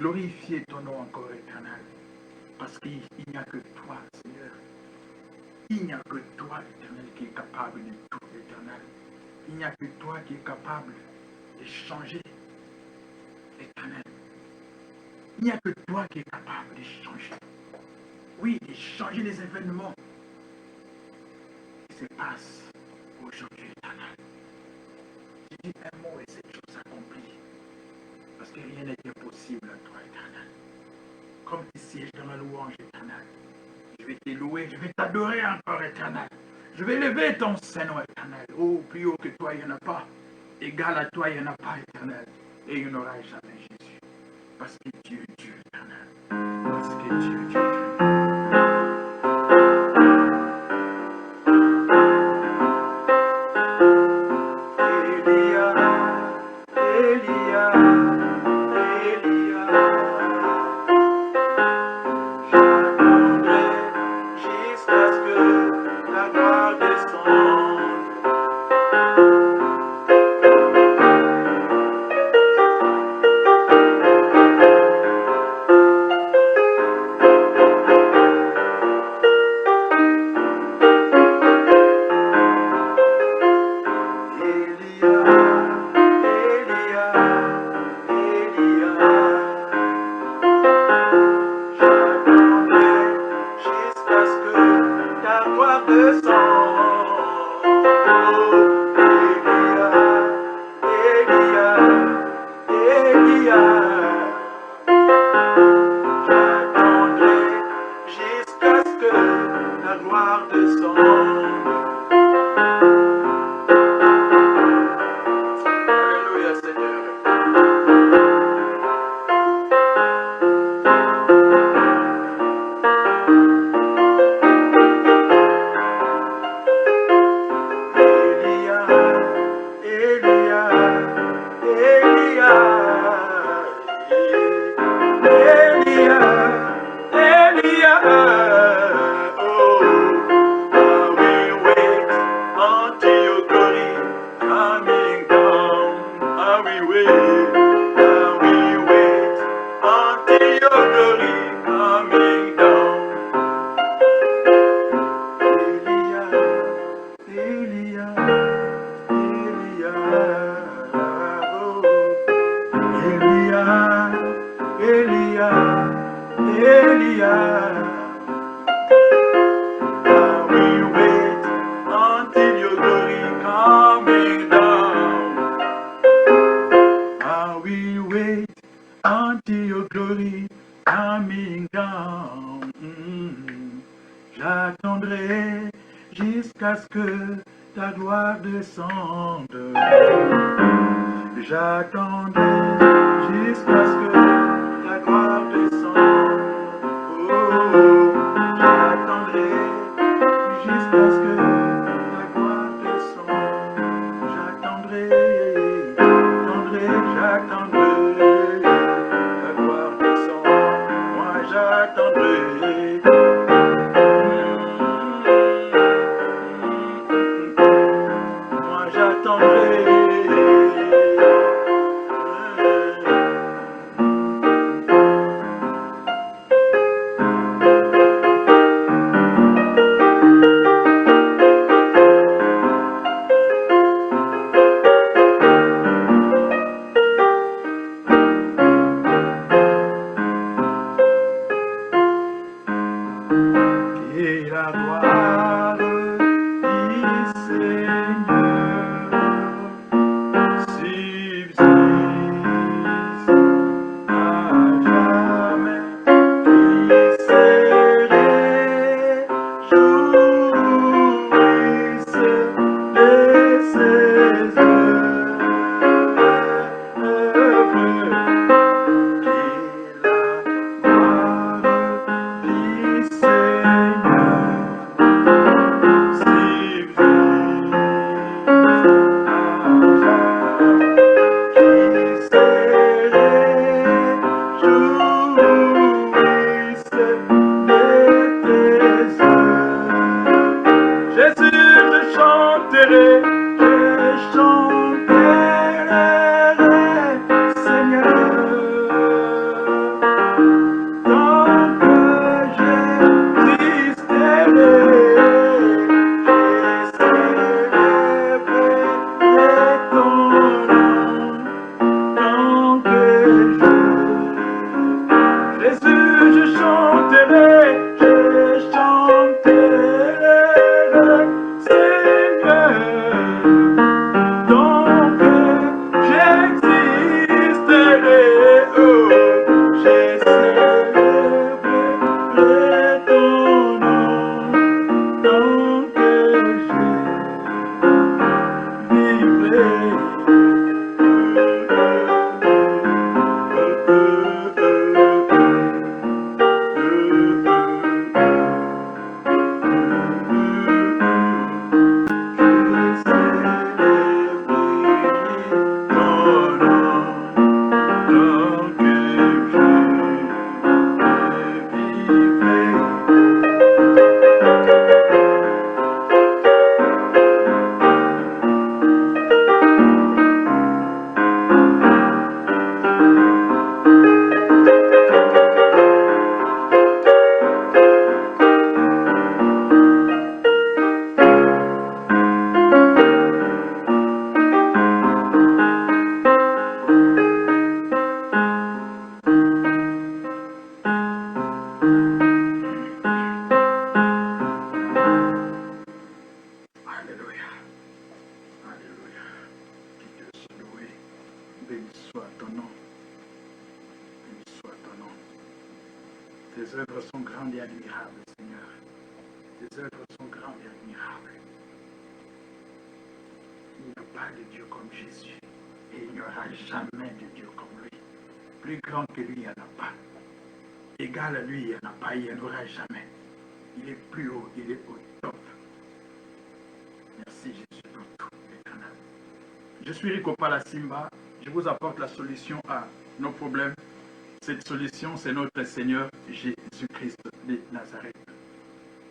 glorifier ton nom encore éternel. Parce qu'il n'y a que toi, Seigneur. Il n'y a que toi, l'Éternel, qui est capable de tout, l'Éternel. Il n'y a que toi qui est capable de changer, l'Éternel. Il n'y a que toi qui est capable de changer. Oui, de changer les événements qui se passent aujourd'hui, l'Éternel. Je dis un mot et cette chose s'accomplit. Parce que rien n'est impossible à toi, Éternel. Comme tu sièges dans la louange, Éternel. Je vais te louer, je vais t'adorer encore, Éternel. Je vais lever ton Saint-Nom, Éternel. Oh, plus haut que toi, il n'y en a pas. Égal à toi, il n'y en a pas, Éternel. Et il n'y en aura jamais, Jésus. Parce que Dieu est Dieu, Éternel. Parce que Dieu est Dieu. béni soit ton nom. Béni soit ton nom. Tes œuvres sont grandes et admirables, Seigneur. Tes œuvres sont grandes et admirables. Il n'y a pas de Dieu comme Jésus. Et il n'y aura jamais de Dieu comme lui. Plus grand que lui, il n'y en a pas. Égal à lui, il n'y en a pas, il n'y en aura jamais. Il est plus haut, il est au top. Merci Jésus pour tout, l'éternel. Je suis Rico Palasimba. Je vous apporte la solution à nos problèmes. Cette solution, c'est notre Seigneur Jésus-Christ de Nazareth.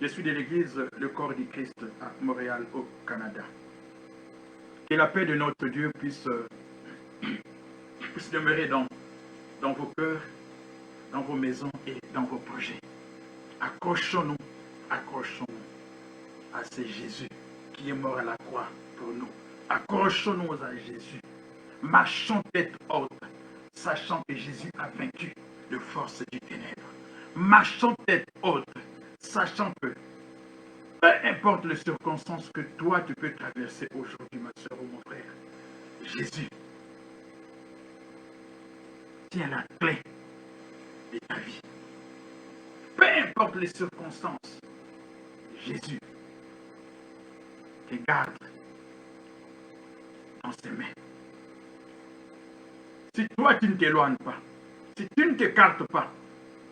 Je suis de l'église Le Corps du Christ à Montréal, au Canada. Que la paix de notre Dieu puisse demeurer dans vos cœurs, dans vos maisons et dans vos projets. Accrochons-nous à ce Jésus qui est mort à la croix pour nous. Accrochons-nous à Jésus. Marchons tête haute, sachant que Jésus a vaincu les forces du ténèbre. Marchons tête haute, sachant que peu importe les circonstances que toi tu peux traverser aujourd'hui, ma soeur ou mon frère, Jésus tient la clé de ta vie. Peu importe les circonstances, Jésus te garde dans ses mains. Si toi tu ne t'éloignes pas, si tu ne t'écartes pas,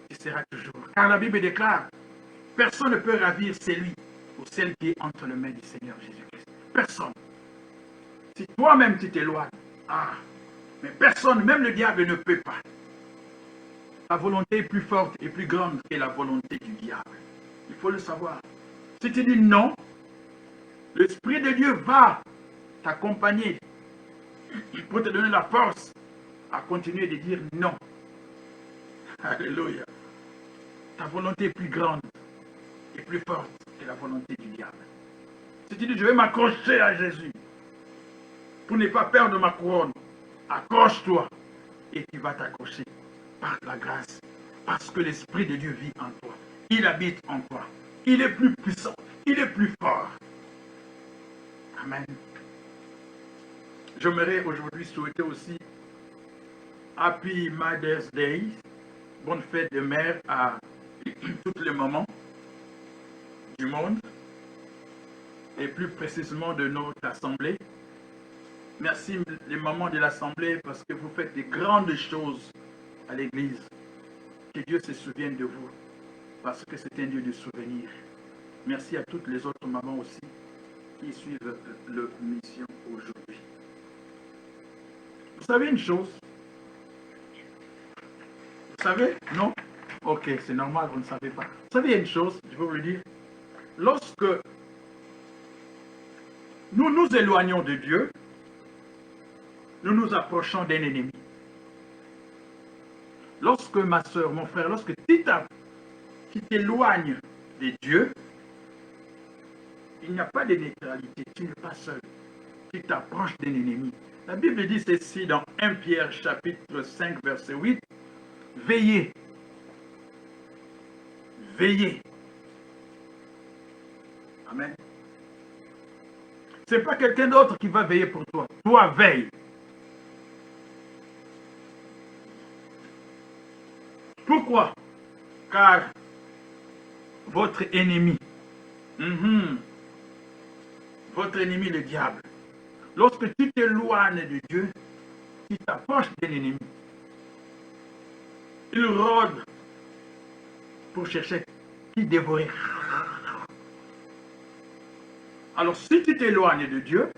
tu seras toujours. Car la Bible déclare, personne ne peut ravir celui ou celle qui est entre les mains du Seigneur Jésus-Christ. Personne. Si toi-même tu t'éloignes, mais personne, même le diable ne peut pas. La volonté est plus forte et plus grande que la volonté du diable. Il faut le savoir. Si tu dis non, l'Esprit de Dieu va t'accompagner pour te donner la force à continuer de dire non. Alléluia. Ta volonté est plus grande et plus forte que la volonté du diable. Si tu dis je vais m'accrocher à Jésus pour ne pas perdre ma couronne, accroche-toi et tu vas t'accrocher par la grâce. Parce que l'Esprit de Dieu vit en toi. Il habite en toi. Il est plus puissant. Il est plus fort. Amen. J'aimerais aujourd'hui souhaiter aussi Happy Mother's Day. Bonne fête de mère à toutes les mamans du monde. Et plus précisément de notre assemblée. Merci les mamans de l'assemblée parce que vous faites des grandes choses à l'église. Que Dieu se souvienne de vous parce que c'est un Dieu de souvenirs. Merci à toutes les autres mamans aussi qui suivent leur mission aujourd'hui. Vous savez une chose? Vous savez? Non? Ok, c'est normal, vous ne savez pas. Vous savez une chose, je vais vous le dire. Lorsque nous nous éloignons de Dieu, nous nous approchons d'un ennemi. Lorsque ma soeur, mon frère, lorsque tu t'éloignes de Dieu, il n'y a pas de neutralité, tu n'es pas seul. Tu t'approches d'un ennemi. La Bible dit ceci dans 1 Pierre chapitre 5 verset 8. Veillez. Veillez. Amen. Ce n'est pas quelqu'un d'autre qui va veiller pour toi. Toi, veille. Pourquoi? Car votre ennemi, votre ennemi le diable, lorsque tu t'éloignes de Dieu, tu t'approches d'un ennemi. Il rôde pour chercher qui dévorer. Alors si tu t'éloignes de Dieu,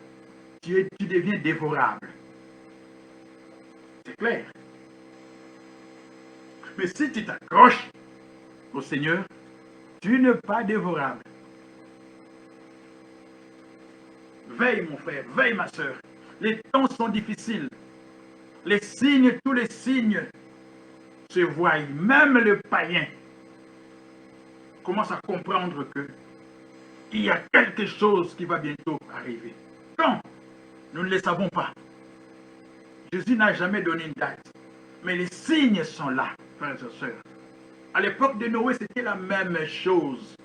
tu deviens dévorable. C'est clair. Mais si tu t'accroches au Seigneur, tu n'es pas dévorable. Veille mon frère, veille ma soeur. Les temps sont difficiles. Les signes, tous les signes se voient. Même le païen commence à comprendre que il y a quelque chose qui va bientôt arriver. Quand? Nous ne le savons pas. Jésus n'a jamais donné une date. Mais les signes sont là, frères et sœurs. À l'époque de Noé, c'était la même chose.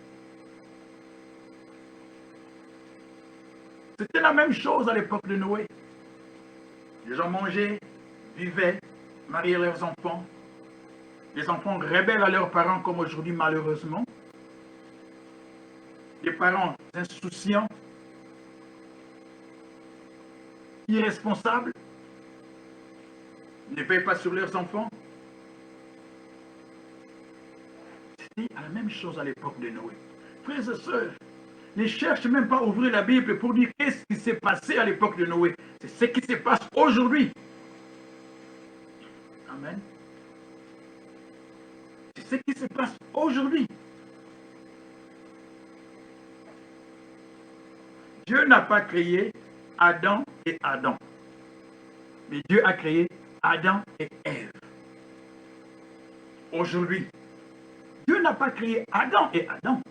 C'était la même chose à l'époque de Noé. Les gens mangeaient, vivaient, mariaient leurs enfants, les enfants rebelles à leurs parents comme aujourd'hui malheureusement, des parents insouciants, irresponsables, ne veillent pas sur leurs enfants. C'était la même chose à l'époque de Noé. Frères et sœurs, ne cherche même pas à ouvrir la Bible pour dire qu'est-ce qui s'est passé à l'époque de Noé. C'est ce qui se passe aujourd'hui. Amen. C'est ce qui se passe aujourd'hui. Dieu n'a pas créé Adam et Adam. Mais Dieu a créé Adam et Ève. Aujourd'hui, Dieu n'a pas créé Adam et Adam.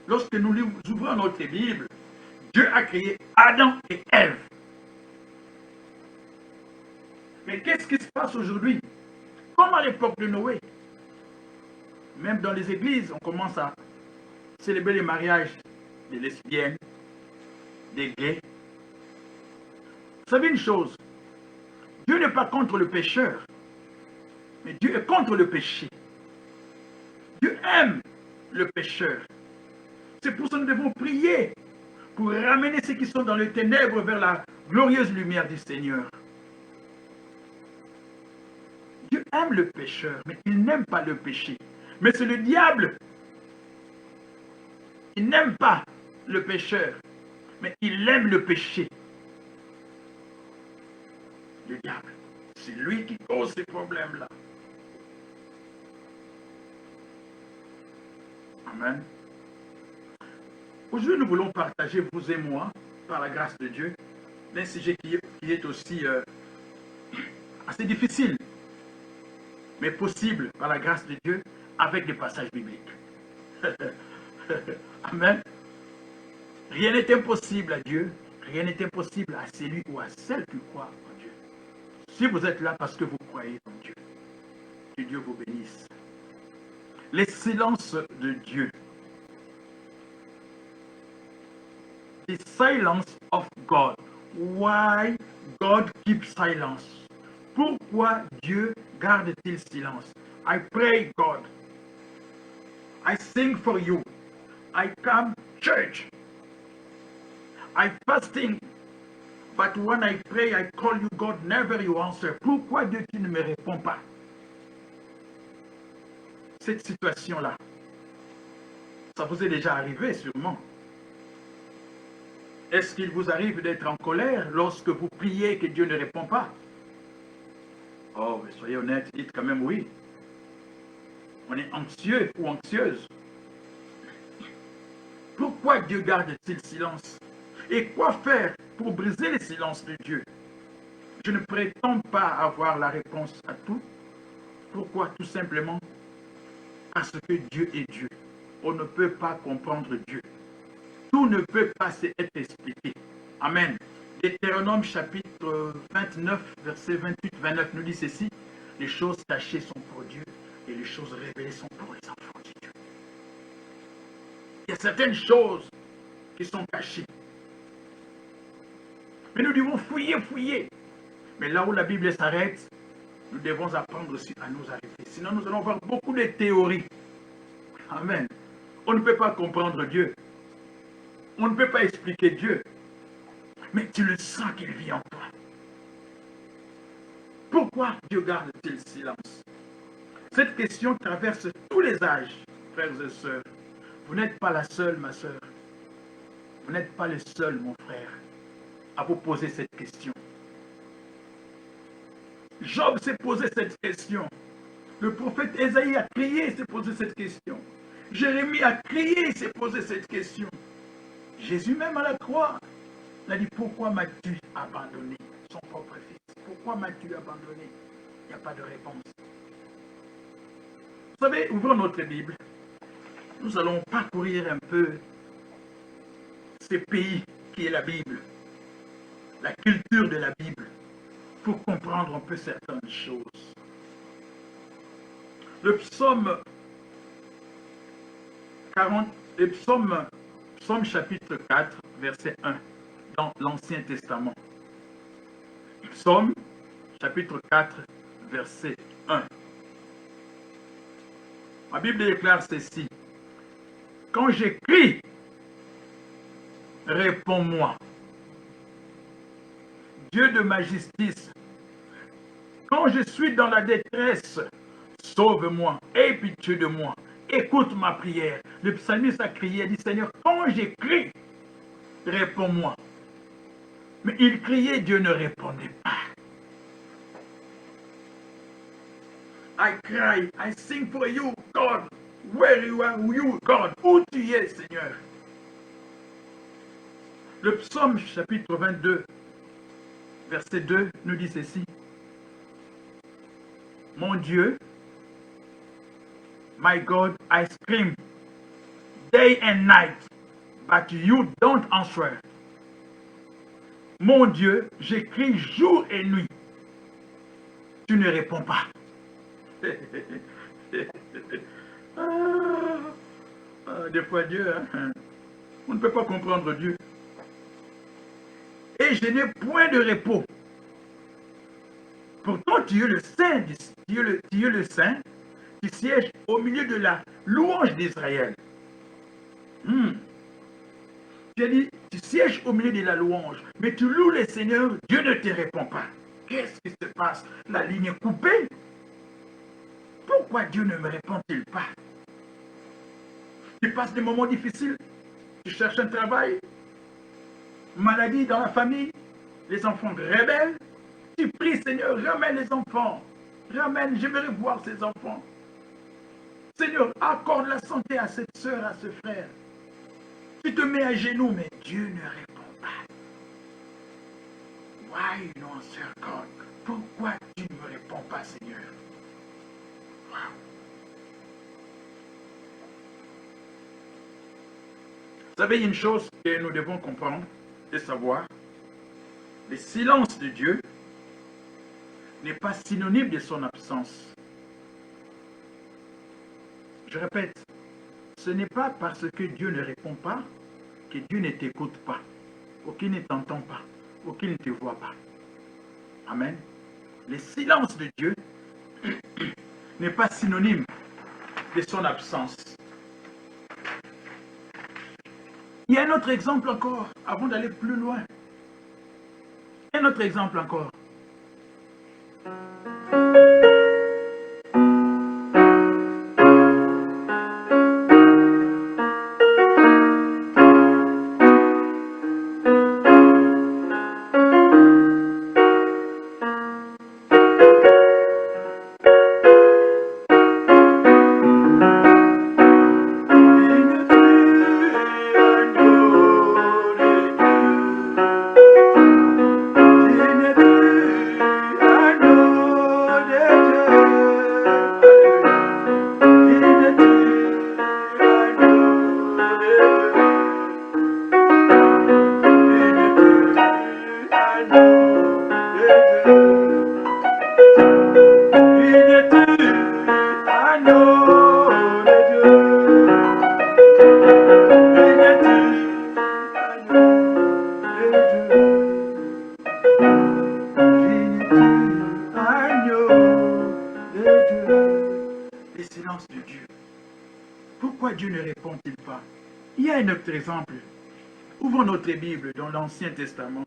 Lorsque nous ouvrons notre Bible, Dieu a créé Adam et Ève. Mais qu'est-ce qui se passe aujourd'hui? Comme à l'époque de Noé. Même dans les églises, on commence à célébrer les mariages des lesbiennes, des gays. Vous savez une chose, Dieu n'est pas contre le pécheur, mais Dieu est contre le péché. Dieu aime le pécheur. C'est pour ça que nous devons prier pour ramener ceux qui sont dans les ténèbres vers la glorieuse lumière du Seigneur. Dieu aime le pécheur, mais il n'aime pas le péché. Mais c'est le diable. Il n'aime pas le pécheur, mais il aime le péché. Le diable, c'est lui qui cause ces problèmes-là. Amen. Aujourd'hui, nous voulons partager, vous et moi, par la grâce de Dieu, un sujet qui est aussi assez difficile, mais possible par la grâce de Dieu, avec des passages bibliques. Amen. Rien n'est impossible à Dieu, rien n'est impossible à celui ou à celle qui croit en Dieu. Si vous êtes là parce que vous croyez en Dieu, que Dieu vous bénisse. Les silences de Dieu. The silence of God. Why God keeps silence? Pourquoi Dieu garde-t-il silence? I pray God. I sing for you. I come church. I fasting. But when I pray, I call you God, never you answer. Pourquoi Dieu tu ne me réponds pas? Cette situation-là, ça vous est déjà arrivé sûrement. Est-ce qu'il vous arrive d'être en colère lorsque vous priez que Dieu ne répond pas? Oh, mais soyez honnête, dites quand même oui. On est anxieux ou anxieuse. Pourquoi Dieu garde-t-il silence? Et quoi faire pour briser le silence de Dieu? Je ne prétends pas avoir la réponse à tout. Pourquoi? Tout simplement parce que Dieu est Dieu. On ne peut pas comprendre Dieu. Tout ne peut pas être expliqué. Amen. Deutéronome chapitre 29, verset 28-29 nous dit ceci. Les choses cachées sont pour Dieu et les choses révélées sont pour les enfants de Dieu. Il y a certaines choses qui sont cachées. Mais nous devons fouiller. Mais là où la Bible s'arrête, nous devons apprendre aussi à nous arrêter. Sinon, nous allons avoir beaucoup de théories. Amen. On ne peut pas comprendre Dieu. On ne peut pas expliquer Dieu. Mais tu le sens qu'il vit en toi. Pourquoi Dieu garde-t-il silence? Cette question traverse tous les âges, frères et sœurs. Vous n'êtes pas la seule, ma sœur. Vous n'êtes pas le seul, mon frère, à vous poser cette question. Job s'est posé cette question. Le prophète Ésaïe a crié et s'est posé cette question. Jérémie a crié et s'est posé cette question. Jésus même à la croix, il a dit, pourquoi m'as-tu abandonné? Son propre fils. Pourquoi m'as-tu abandonné? Il n'y a pas de réponse. Vous savez, ouvrons notre Bible. Nous allons parcourir un peu ces pays qui est la Bible, la culture de la Bible, pour comprendre un peu certaines choses. Le psaume 40, le psaume chapitre 4, verset 1, dans l'Ancien Testament. Psaume chapitre 4, verset 1. Ma Bible déclare ceci. Quand j'écris, réponds-moi. Dieu de ma justice, quand je suis dans la détresse, sauve-moi, aie pitié de moi, écoute ma prière. Le psalmiste a crié, dit Seigneur, quand j'écris, réponds-moi. Mais il criait, Dieu ne répondait pas. I cry, I sing for you, God. Where you are, you, God. Où tu es, Seigneur. Le psaume chapitre 22, verset 2 nous dit ceci. Mon Dieu, my God, I scream day and night, but you don't answer. Mon Dieu, j'écris jour et nuit. Tu ne réponds pas. Des fois Dieu, hein, on ne peut pas comprendre Dieu. Et je n'ai point de repos. Pourtant, tu es le Saint, tu es le Saint, qui siège au milieu de la louange d'Israël. Tu as dit, tu sièges au milieu de la louange, mais tu loues le Seigneur, Dieu ne te répond pas. Qu'est-ce qui se passe? La ligne est coupée. Pourquoi Dieu ne me répond-il pas? Tu passes des moments difficiles, tu cherches un travail, maladie dans la famille, les enfants rebelles. Tu pries, Seigneur, ramène les enfants. Ramène, j'aimerais voir ces enfants. Seigneur, accorde la santé à cette soeur, à ce frère. Tu te mets à genoux, mais Dieu ne répond pas. Why you don't answer God? Pourquoi tu ne me réponds pas, Seigneur? Wow. Vous savez, il y a une chose que nous devons comprendre et savoir. Le silence de Dieu n'est pas synonyme de son absence. Je répète, ce n'est pas parce que Dieu ne répond pas que Dieu ne t'écoute pas, ou qu'il ne t'entend pas, ou qu'il ne te voit pas. Amen. Le silence de Dieu n'est pas synonyme de son absence. Il y a un autre exemple encore, avant d'aller plus loin. Un autre exemple encore. Exemple, ouvrons notre Bible dans l'Ancien Testament,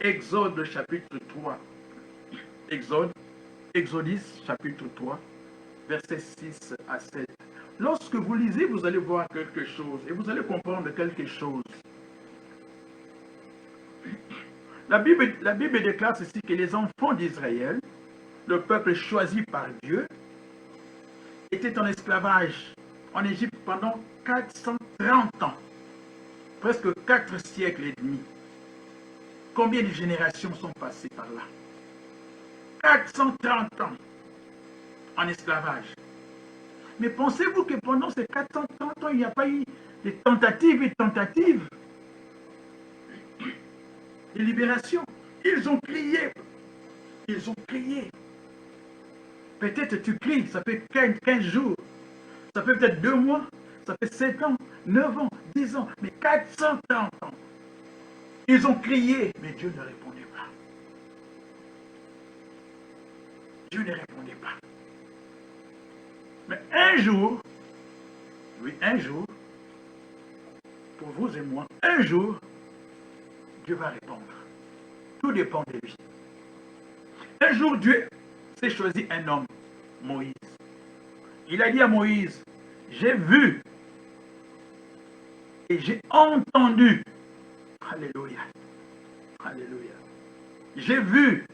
Exode chapitre 3, Exodus chapitre 3, versets 6 à 7. Lorsque vous lisez, vous allez voir quelque chose et vous allez comprendre quelque chose. La Bible déclare ceci, que les enfants d'Israël, le peuple choisi par Dieu, étaient en esclavage en Égypte pendant 430 ans. Presque 4 siècles et demi. Combien de générations sont passées par là? 430 ans en esclavage. Mais pensez-vous que pendant ces 430 ans, il n'y a pas eu de tentatives et tentatives de libération? Ils ont crié. Ils ont crié. Peut-être tu cries, ça fait 15 jours. Ça fait peut-être 2 mois. Ça fait 7 ans, 9 ans, 10 ans, mais 430 ans. Ils ont crié, mais Dieu ne répondait pas. Dieu ne répondait pas. Mais un jour, oui, un jour, pour vous et moi, un jour, Dieu va répondre. Tout dépend de lui. Un jour, Dieu s'est choisi un homme, Moïse. Il a dit à Moïse, j'ai vu et j'ai entendu. Alléluia. Alléluia. J'ai vu.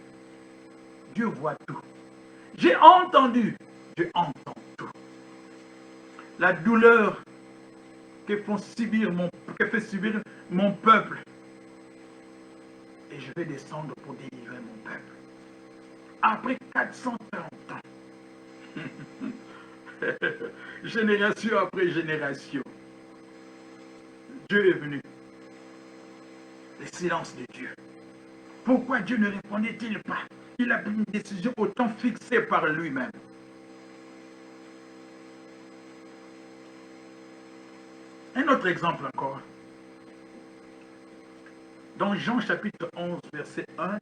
Dieu voit tout. J'ai entendu. Dieu entend tout. La douleur que fait subir mon peuple. Et je vais descendre pour délivrer mon peuple. Après 440 ans. Génération après génération. Dieu est venu. Le silence de Dieu. Pourquoi Dieu ne répondait-il pas? Il a pris une décision autant fixée par lui-même. Un autre exemple encore. Dans Jean chapitre 11, verset 1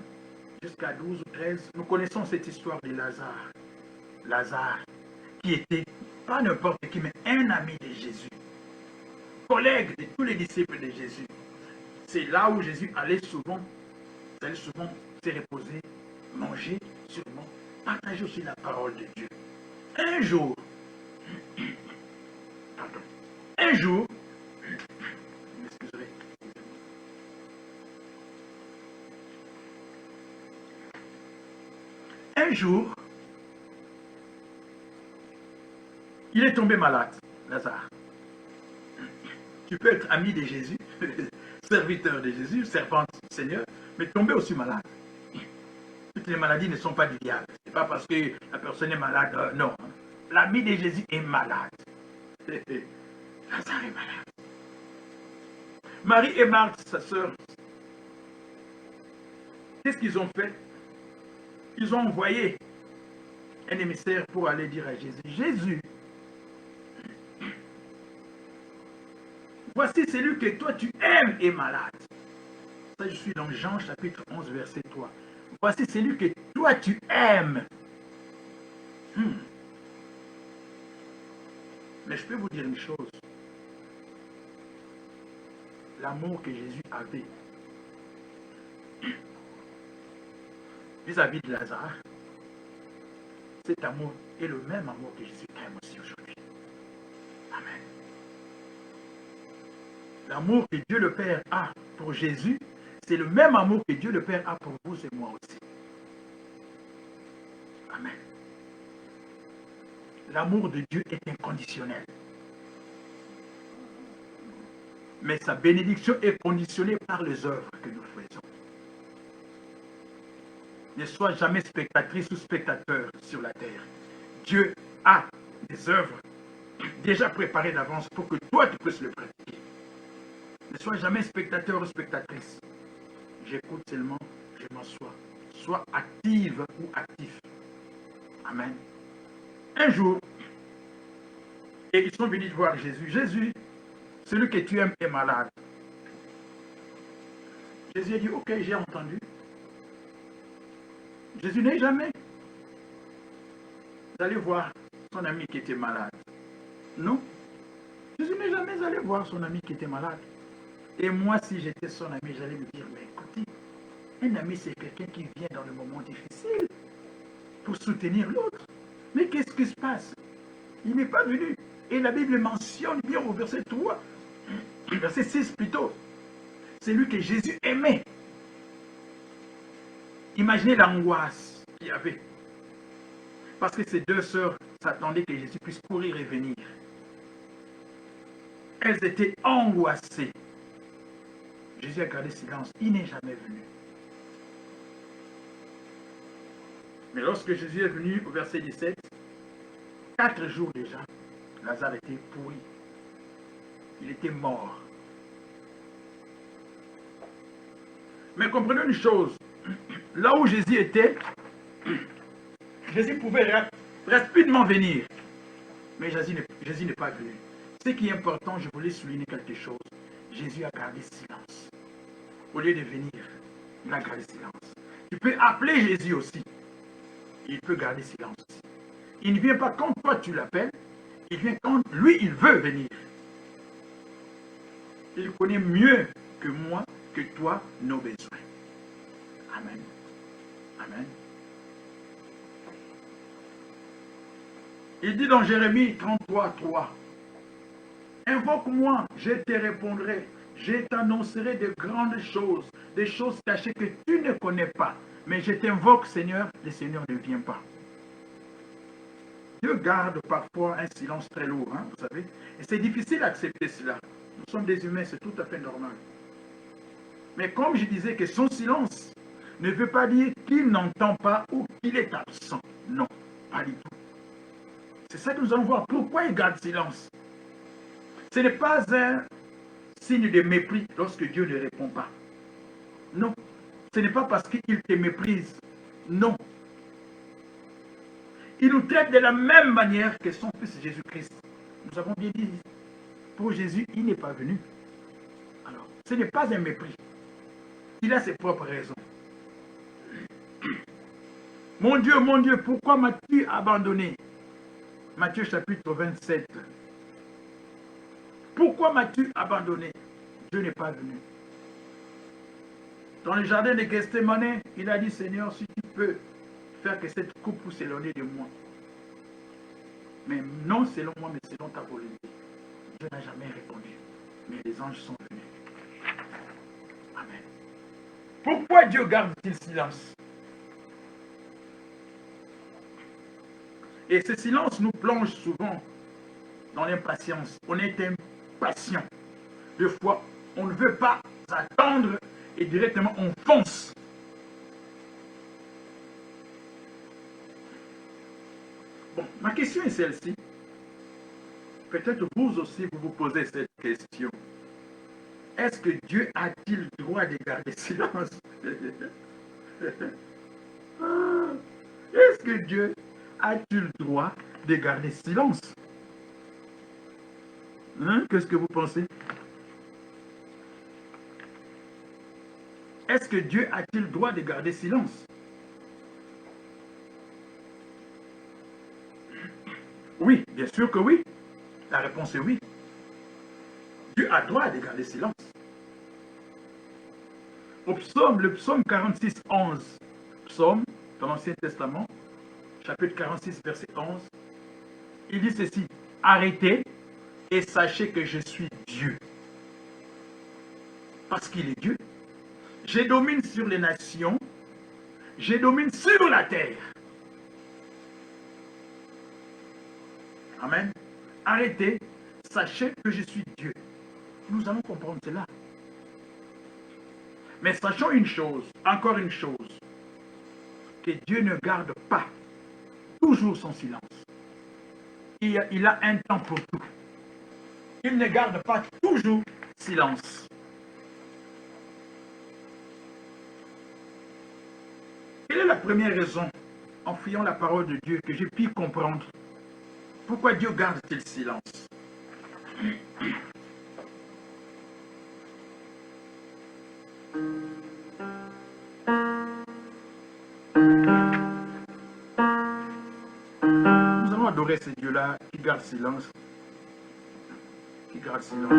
jusqu'à 12 ou 13, nous connaissons cette histoire de Lazare. Lazare, qui était pas n'importe qui, mais un ami de Jésus. Collègue de tous les disciples de Jésus. C'est là où Jésus allait souvent se reposer, manger, sûrement, partager aussi la parole de Dieu. Un jour, m'excuserez, un jour, il est tombé malade, Lazare. Tu peux être ami de Jésus, serviteur de Jésus, servante du Seigneur, mais tomber aussi malade. Toutes les maladies ne sont pas du diable. Ce n'est pas parce que la personne est malade, non. L'ami de Jésus est malade. Lazare est malade. Marie et Marthe, sa sœur, qu'est-ce qu'ils ont fait? Ils ont envoyé un émissaire pour aller dire à Jésus, Jésus, voici celui que toi tu aimes est malade. Ça, je suis dans Jean chapitre 11, verset 3. Voici celui que toi tu aimes. Mais je peux vous dire une chose. L'amour que Jésus avait vis-à-vis de Lazare, cet amour est le même amour que Jésus aime aussi aujourd'hui. Amen. L'amour que Dieu le Père a pour Jésus, c'est le même amour que Dieu le Père a pour vous et moi aussi. Amen. L'amour de Dieu est inconditionnel. Mais sa bénédiction est conditionnée par les œuvres que nous faisons. Ne sois jamais spectatrice ou spectateur sur la terre. Dieu a des œuvres déjà préparées d'avance pour que toi tu puisses le pratiquer. Ne sois jamais spectateur ou spectatrice. J'écoute seulement, je m'assois. Sois active ou actif. Amen. Un jour, et ils sont venus voir Jésus. Jésus, celui que tu aimes est malade. Jésus a dit, ok, j'ai entendu. Jésus n'est jamais allé voir son ami qui était malade. Non. Jésus n'est jamais allé voir son ami qui était malade. Et moi, si j'étais son ami, j'allais me dire, mais écoutez, un ami, c'est quelqu'un qui vient dans le moment difficile pour soutenir l'autre. Mais qu'est-ce qui se passe? Il n'est pas venu. Et la Bible mentionne bien au verset 3, verset 6 plutôt, c'est lui que Jésus aimait. Imaginez l'angoisse qu'il y avait. Parce que ces deux sœurs s'attendaient que Jésus puisse courir et venir. Elles étaient angoissées. Jésus a gardé silence. Il n'est jamais venu. Mais lorsque Jésus est venu au verset 17, 4 jours déjà, Lazare était pourri. Il était mort. Mais comprenez une chose. Là où Jésus était, Jésus pouvait rapidement venir. Mais Jésus n'est pas venu. Ce qui est important, je voulais souligner quelque chose. Jésus a gardé silence. Au lieu de venir, il a gardé silence. Tu peux appeler Jésus aussi. il peut garder silence. Il ne vient pas quand toi tu l'appelles, il vient quand lui, il veut venir. Il connaît mieux que moi, que toi, nos besoins. Amen. Amen. Il dit dans Jérémie 33, 3, invoque-moi, je te répondrai, je t'annoncerai de grandes choses, des choses cachées que tu ne connais pas. Mais je t'invoque, Seigneur, le Seigneur ne vient pas. Dieu garde parfois un silence très lourd, hein, vous savez. Et c'est difficile d'accepter cela. Nous sommes des humains, c'est tout à fait normal. Mais comme je disais que son silence ne veut pas dire qu'il n'entend pas ou qu'il est absent. Non, pas du tout. C'est ça que nous allons voir. Pourquoi il garde silence? Ce n'est pas un signe de mépris lorsque Dieu ne répond pas. Non. Ce n'est pas parce qu'il te méprise. Non. Il nous traite de la même manière que son Fils Jésus-Christ. Nous avons bien dit, pour Jésus, il n'est pas venu. Alors, ce n'est pas un mépris. Il a ses propres raisons. Mon Dieu, pourquoi m'as-tu abandonné? Matthieu chapitre 27. Pourquoi m'as-tu abandonné? Dieu n'est pas venu. Dans le jardin de Gethsémane, il a dit, Seigneur, si tu peux faire que cette coupe puisse s'éloigner de moi. Mais non selon moi, mais selon ta volonté. Dieu n'a jamais répondu. Mais les anges sont venus. Amen. Pourquoi Dieu garde-t-il silence? Et ce silence nous plonge souvent dans l'impatience. On est impatient. Des fois, on ne veut pas attendre et directement on fonce. Bon, ma question est celle-ci. Peut-être vous aussi, vous vous posez cette question. Est-ce que Dieu a-t-il le droit de garder silence? Est-ce que Dieu a-t-il le droit de garder silence? Hein? Qu'est-ce que vous pensez? Est-ce que Dieu a-t-il le droit de garder silence? Oui, bien sûr que oui. La réponse est oui. Dieu a le droit de garder silence. Au psaume, le psaume 46, 11, psaume dans l'Ancien Testament, chapitre 46, verset 11, il dit ceci, arrêtez et sachez que je suis Dieu. Parce qu'il est Dieu. Je domine sur les nations, je domine sur la terre. Amen. Arrêtez, sachez que je suis Dieu. Nous allons comprendre cela. Mais sachons une chose, encore une chose, que Dieu ne garde pas toujours son silence. Il a un temps pour tout. Il ne garde pas toujours silence. Quelle est la première raison, en fouillant la parole de Dieu, que j'ai pu comprendre pourquoi Dieu garde-t-il silence? Nous allons adorer ce Dieu-là qui garde silence. Qui garde silence.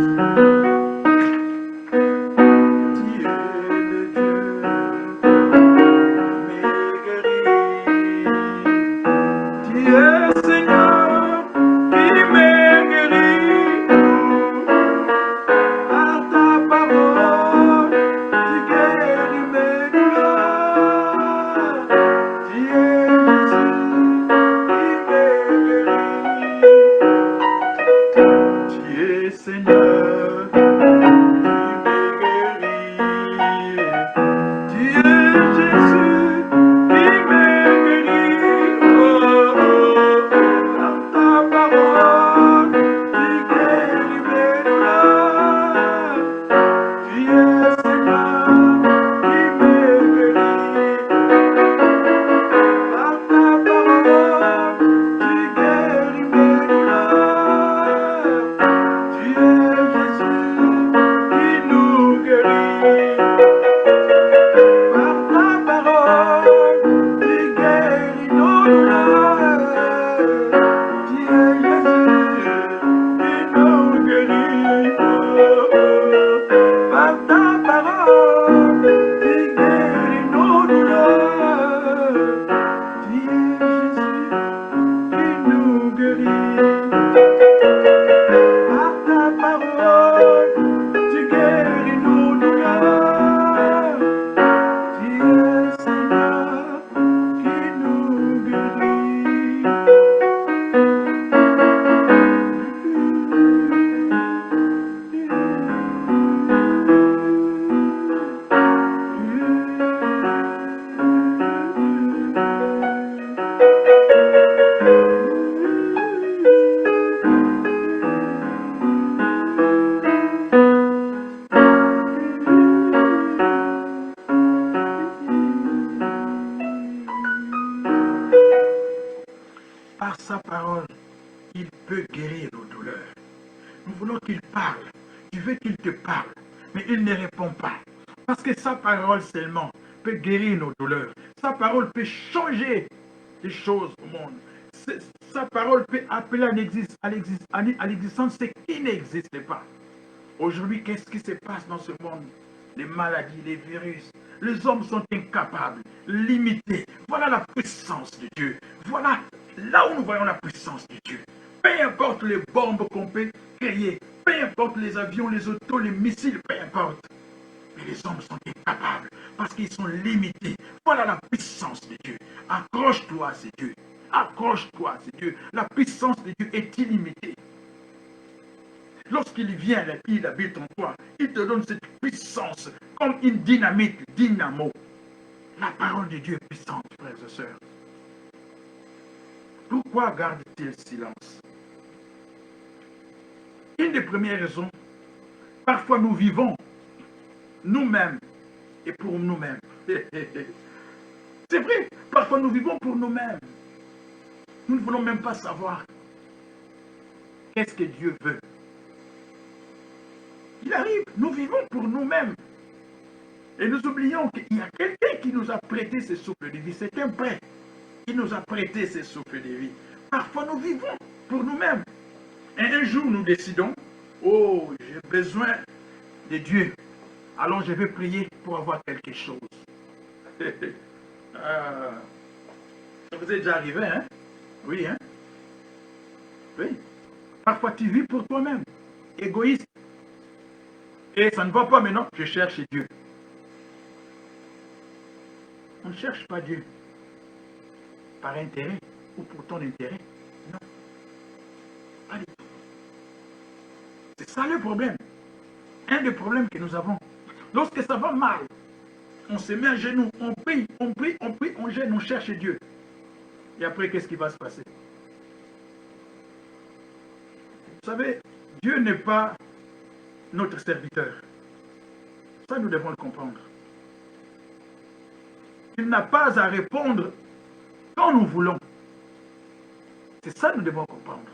Seigneur, sa parole, il peut guérir nos douleurs. Nous voulons qu'il parle. Tu veux qu'il te parle, mais il ne répond pas. Parce que sa parole seulement peut guérir nos douleurs. Sa parole peut changer les choses au monde. Sa parole peut appeler à l'existence ce qui n'existe pas. Aujourd'hui, qu'est-ce qui se passe dans ce monde? Les maladies, les virus. Les hommes sont incapables, limités. Voilà la puissance de Dieu. Voilà là où nous voyons la puissance de Dieu. Peu importe les bombes qu'on peut créer, peu importe les avions, les autos, les missiles, peu importe. Mais les hommes sont incapables parce qu'ils sont limités. Voilà la puissance de Dieu. Accroche-toi à ces dieux. Accroche-toi à ces dieux. La puissance de Dieu est illimitée. Lorsqu'il vient, il habite en toi. Il te donne cette puissance comme une dynamite, dynamo. La parole de Dieu est puissante, frères et sœurs. Pourquoi garde-t-il silence? Une des premières raisons, parfois nous vivons nous-mêmes et pour nous-mêmes. C'est vrai, parfois nous vivons pour nous-mêmes. Nous ne voulons même pas savoir qu'est-ce que Dieu veut. Il arrive, nous vivons pour nous-mêmes. Et nous oublions qu'il y a quelqu'un qui nous a prêté ce souffle de vie. C'est un prêt qui nous a prêté ce souffle de vie. Parfois nous vivons pour nous-mêmes. Et un jour nous décidons, oh, j'ai besoin de Dieu. Alors je vais prier pour avoir quelque chose. Ça vous est déjà arrivé, hein? Oui, hein? Oui. Parfois tu vis pour toi-même, égoïste. Et ça ne va pas maintenant, je cherche Dieu. On ne cherche pas Dieu par intérêt ou pour ton intérêt. Non. Pas du tout. C'est ça le problème. Un des problèmes que nous avons. Lorsque ça va mal, on se met à genoux, on prie, on prie, on prie, on gêne, on cherche Dieu. Et après, qu'est-ce qui va se passer? Vous savez, Dieu n'est pas notre serviteur. Ça, nous devons le comprendre. Il n'a pas à répondre quand nous voulons. C'est ça que nous devons comprendre.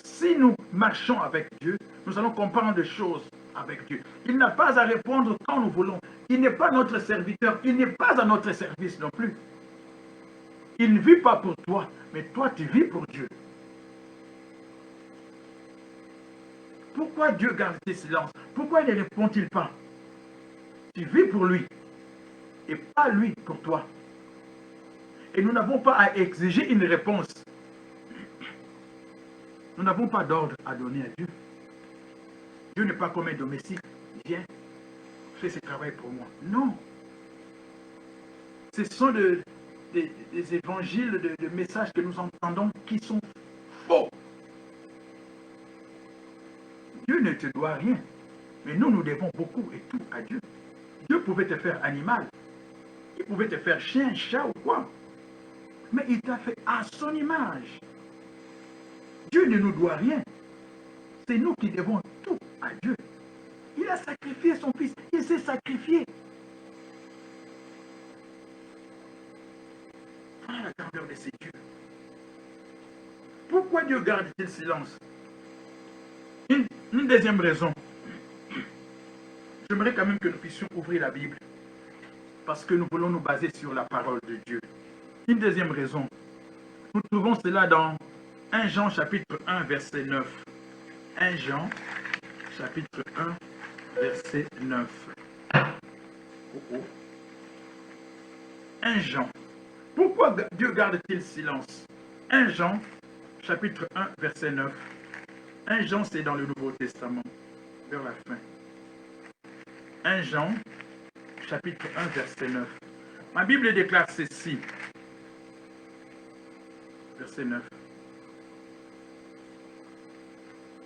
Si nous marchons avec Dieu, nous allons comprendre des choses avec Dieu. Il n'a pas à répondre quand nous voulons. Il n'est pas notre serviteur. Il n'est pas à notre service non plus. Il ne vit pas pour toi, mais toi tu vis pour Dieu. Pourquoi Dieu garde-t-il silence? Pourquoi ne répond-il pas? Tu vis pour lui et pas lui pour toi. Et nous n'avons pas à exiger une réponse. Nous n'avons pas d'ordre à donner à Dieu. Dieu n'est pas comme un domestique. Viens, fais ce travail pour moi. Non. Ce sont des évangiles, de messages que nous entendons qui sont faux. Dieu ne te doit rien. Mais nous, nous devons beaucoup et tout à Dieu. Dieu pouvait te faire animal. Il pouvait te faire chien, chat ou quoi. Mais il t'a fait à son image. Dieu ne nous doit rien. C'est nous qui devons tout à Dieu. Il a sacrifié son fils. Il s'est sacrifié. Voilà la grandeur de ces dieux. Pourquoi Dieu garde-t-il silence? Une deuxième raison. J'aimerais quand même que nous puissions ouvrir la Bible. Parce que nous voulons nous baser sur la parole de Dieu. Une deuxième raison. Nous trouvons cela dans 1 Jean chapitre 1 verset 9. 1 Jean chapitre 1 verset 9. Oh oh. 1 Jean. Pourquoi Dieu garde-t-il silence? 1 Jean chapitre 1 verset 9. 1 Jean c'est dans le Nouveau Testament, vers la fin. 1 Jean chapitre 1 verset 9. Ma Bible déclare ceci. Verset 9.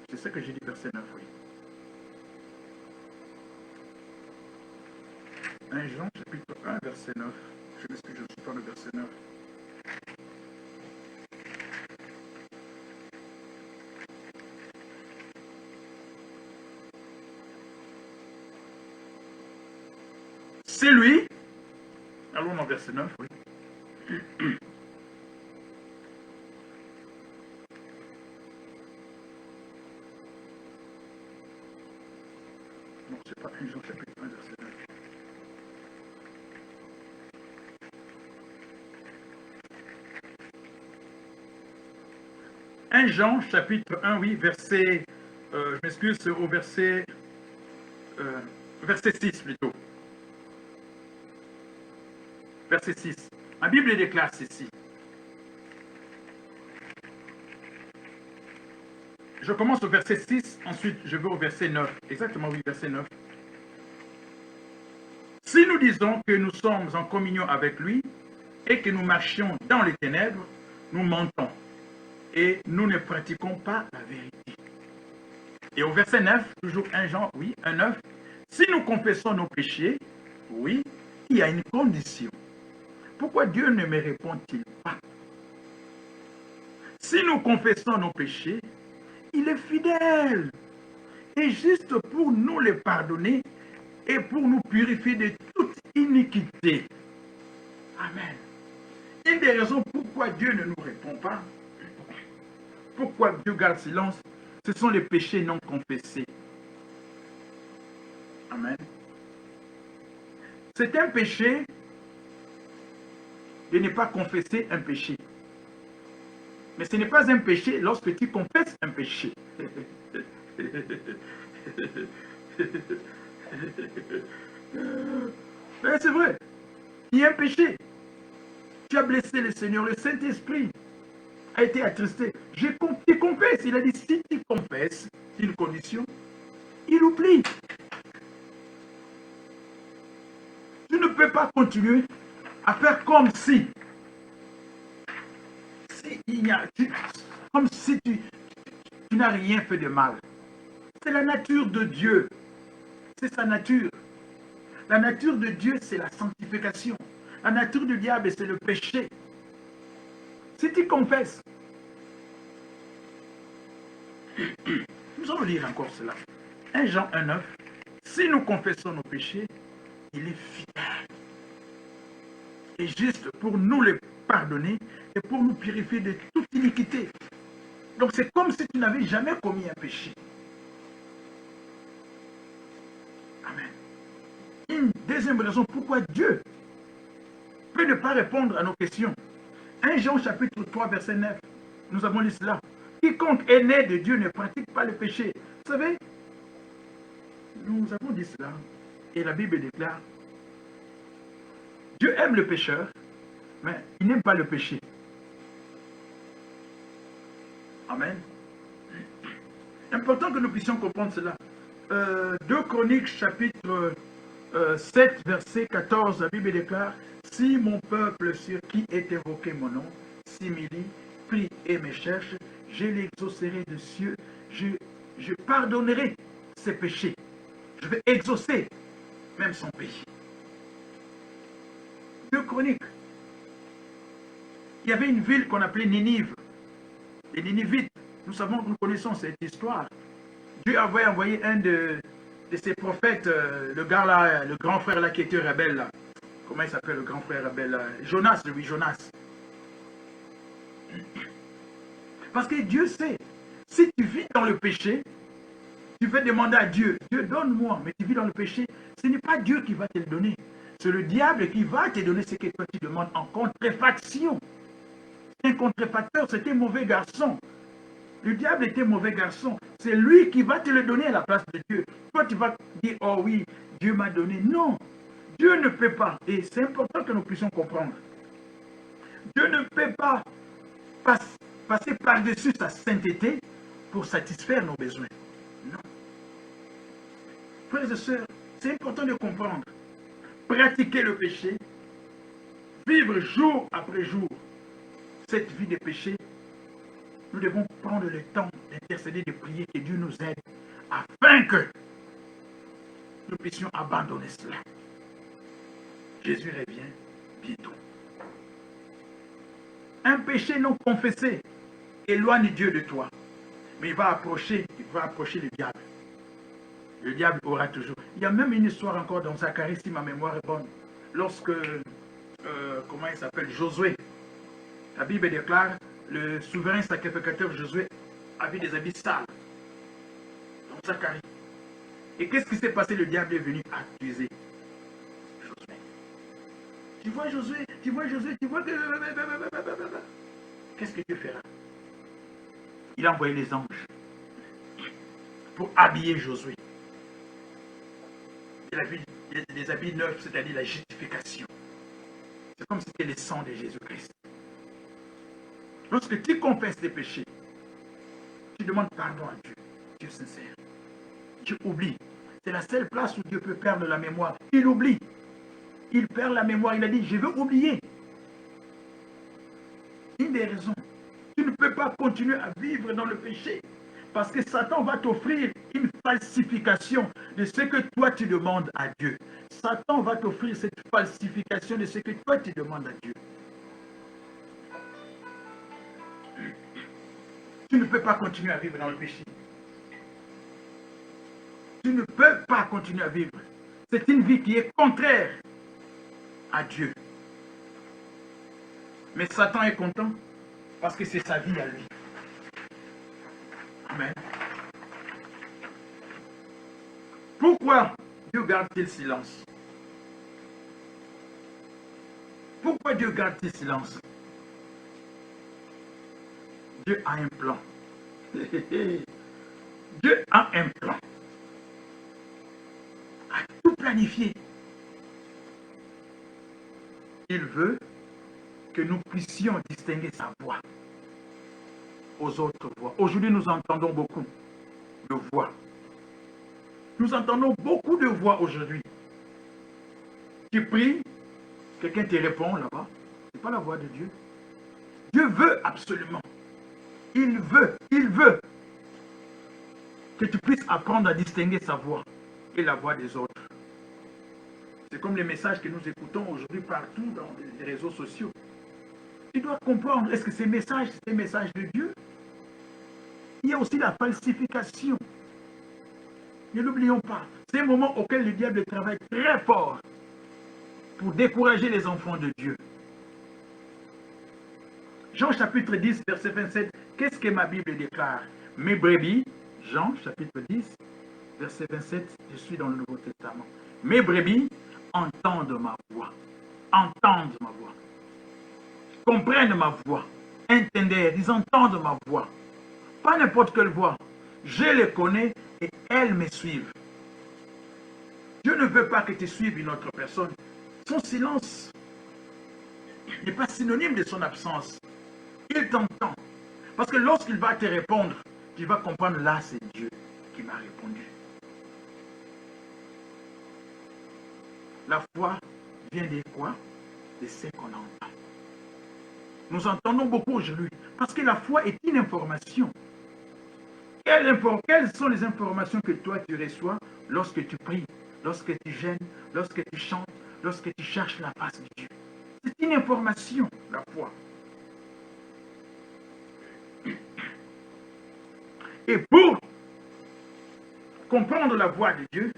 C'est ça que j'ai dit, verset 9, oui. 1 Jean, chapitre 1, verset 9. Je m'excuse, je ne suis pas le verset 9. C'est lui. Allons dans verset 9, oui. 1 Jean, chapitre 1, oui, verset, je m'excuse, c'est au verset 6 plutôt. Verset 6. La Bible déclare ceci. Je commence au verset 6, ensuite je vais au verset 9. Exactement, oui, verset 9. Si nous disons que nous sommes en communion avec lui et que nous marchions dans les ténèbres, nous mentons et nous ne pratiquons pas la vérité. Et au verset 9, toujours 1 Jean, oui, 1, 9, si nous confessons nos péchés, oui, il y a une condition. Pourquoi Dieu ne me répond-il pas? Si nous confessons nos péchés, il est fidèle et juste pour nous les pardonner et pour nous purifier de toute iniquité. Amen. Une des raisons pourquoi Dieu ne nous répond pas, pourquoi Dieu garde silence, ce sont les péchés non confessés. Amen. C'est un péché de ne pas confesser un péché. Mais ce n'est pas un péché lorsque tu confesses un péché. C'est vrai. Il y a un péché. Tu as blessé le Seigneur. Le Saint-Esprit a été attristé. Tu confesses. Il a dit, si tu confesses, c'est une condition, il oublie. Tu ne peux pas continuer à faire comme si tu n'as rien fait de mal. C'est la nature de Dieu. C'est sa nature. La nature de Dieu, c'est la sanctification. La nature du diable, c'est le péché. Si tu confesses, nous allons lire encore cela. 1 Jean 1, 9. Si nous confessons nos péchés, il est fidèle et juste pour nous les pardonner et pour nous purifier de toute iniquité. Donc c'est comme si tu n'avais jamais commis un péché. Amen. Une deuxième raison pourquoi Dieu peut ne pas répondre à nos questions. 1 Jean chapitre 3 verset 9. Nous avons lu cela. Quiconque est né de Dieu ne pratique pas le péché. Vous savez, nous avons dit cela. Et la Bible déclare, Dieu aime le pécheur, mais il n'aime pas le péché. Amen. Important que nous puissions comprendre cela. 2 Chroniques chapitre 7 verset 14, la Bible déclare, si mon peuple sur qui est évoqué mon nom s'humilie, prie et me cherche, je l'exaucerai de cieux, je pardonnerai ses péchés. Je vais exaucer même son pays. 2 Chroniques. Il y avait une ville qu'on appelait Ninive. Les Ninivites, nous connaissons cette histoire. Dieu avait envoyé un de ses prophètes, le gars là, le grand frère là qui était rebelle là. Comment il s'appelle le grand frère rebelle là? Jonas, oui, Jonas. Parce que Dieu sait, si tu vis dans le péché, tu vas demander à Dieu, Dieu donne-moi, mais tu vis dans le péché, ce n'est pas Dieu qui va te le donner. C'est le diable qui va te donner ce que toi tu demandes en contrefaction. Un contrefacteur, c'était un mauvais garçon. Le diable était un mauvais garçon. C'est lui qui va te le donner à la place de Dieu. Toi, tu vas dire, oh oui, Dieu m'a donné. Non, Dieu ne peut pas. Et c'est important que nous puissions comprendre. Dieu ne peut pas passer par-dessus sa sainteté pour satisfaire nos besoins. Non. Frères et sœurs, c'est important de comprendre. Pratiquer le péché, vivre jour après jour cette vie de péché, nous devons prendre le temps d'intercéder, de prier, que Dieu nous aide, afin que nous puissions abandonner cela. Jésus revient bientôt. Un péché non confessé éloigne Dieu de toi, mais il va approcher le diable. Le diable aura toujours. Il y a même une histoire encore dans Zacharie, si ma mémoire est bonne, lorsque, comment il s'appelle, Josué, la Bible déclare, le souverain sacrificateur Josué avait des habits sales. Donc Zacharie. Et qu'est-ce qui s'est passé? Le diable est venu accuser Josué. Tu vois Josué, tu vois que... Qu'est-ce que Dieu fera? il a envoyé les anges pour habiller Josué. Les habits neufs, c'est-à-dire la justification. C'est comme si c'était le sang de Jésus-Christ. Lorsque tu confesses tes péchés, tu demandes pardon à Dieu, Dieu sincère. Tu oublies. C'est la seule place où Dieu peut perdre la mémoire. Il oublie. Il perd la mémoire. Il a dit, je veux oublier. Une des raisons. Tu ne peux pas continuer à vivre dans le péché. Parce que Satan va t'offrir une falsification de ce que toi tu demandes à Dieu. Satan va t'offrir cette falsification de ce que toi tu demandes à Dieu. Tu ne peux pas continuer à vivre dans le péché. Tu ne peux pas continuer à vivre. C'est une vie qui est contraire à Dieu. Mais Satan est content parce que c'est sa vie à lui. Amen. Pourquoi Dieu garde-t-il silence? Pourquoi Dieu garde-t-il silence? Dieu a un plan. Dieu a un plan. A tout planifié. Il veut que nous puissions distinguer sa voix aux autres voix. Aujourd'hui, nous entendons beaucoup de voix. Nous entendons beaucoup de voix aujourd'hui. Tu pries, quelqu'un te répond là-bas. Ce n'est pas la voix de Dieu. Dieu veut absolument. Il veut que tu puisses apprendre à distinguer sa voix et la voix des autres. C'est comme les messages que nous écoutons aujourd'hui partout dans les réseaux sociaux. Tu dois comprendre, est-ce que ces messages, c'est des messages de Dieu? Il y a aussi la falsification. Ne l'oublions pas. C'est un moment auquel le diable travaille très fort pour décourager les enfants de Dieu. Jean chapitre 10, verset 27, qu'est-ce que ma Bible déclare? Mes brebis, Jean chapitre 10, verset 27, je suis dans le Nouveau Testament. Mes brebis entendent ma voix. Entendent ma voix. Comprennent ma voix. Entendez, ils entendent ma voix. Pas n'importe quelle voix. Je les connais et elles me suivent. Dieu ne veut pas que tu suives une autre personne. Son silence n'est pas synonyme de son absence. Il t'entend. Parce que lorsqu'il va te répondre, tu vas comprendre, là c'est Dieu qui m'a répondu. La foi vient de quoi? De ce qu'on entend. Nous entendons beaucoup aujourd'hui. Parce que la foi est une information. Quelles sont les informations que toi tu reçois lorsque tu pries, lorsque tu jeûnes, lorsque tu chantes, lorsque tu cherches la face de Dieu? C'est une information, la foi. Et pour comprendre la voix de Dieu,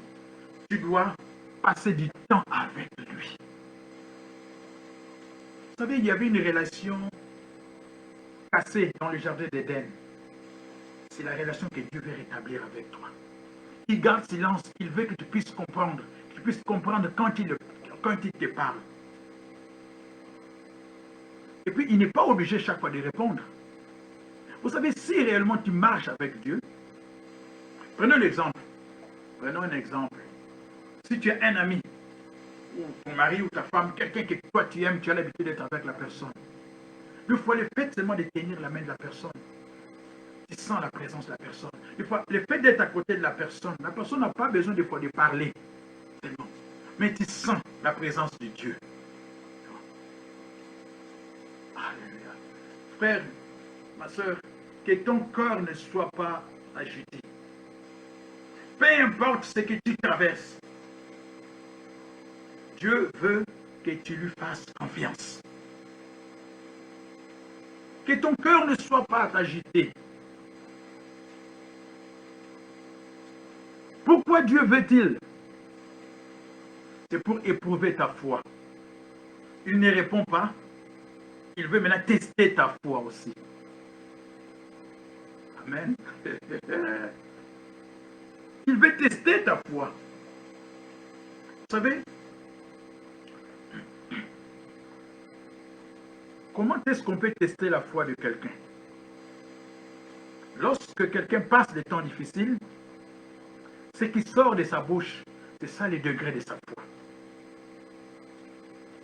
tu dois passer du temps avec lui. Vous savez, il y avait une relation cassée dans le jardin d'Éden. C'est la relation que Dieu veut rétablir avec toi. Il garde silence, il veut que tu puisses comprendre quand il te parle. Et puis, il n'est pas obligé chaque fois de répondre. Vous savez, si réellement tu marches avec Dieu, prenons l'exemple. Prenons un exemple. Si tu as un ami, ou ton mari ou ta femme, quelqu'un que toi tu aimes, tu as l'habitude d'être avec la personne. Une fois, le fait seulement de tenir la main de la personne, tu sens la présence de la personne. Une fois, le fait d'être à côté de la personne n'a pas besoin des fois de parler. Tellement. Mais tu sens la présence de Dieu. Alléluia. Frère, ma soeur, que ton cœur ne soit pas agité. Peu importe ce que tu traverses, Dieu veut que tu lui fasses confiance. Que ton cœur ne soit pas agité. Pourquoi Dieu veut-il? C'est pour éprouver ta foi. Il ne répond pas. Il veut maintenant tester ta foi aussi. Amen. Il veut tester ta foi. Vous savez, comment est-ce qu'on peut tester la foi de quelqu'un? Lorsque quelqu'un passe des temps difficiles, ce qui sort de sa bouche, c'est ça les degrés de sa foi.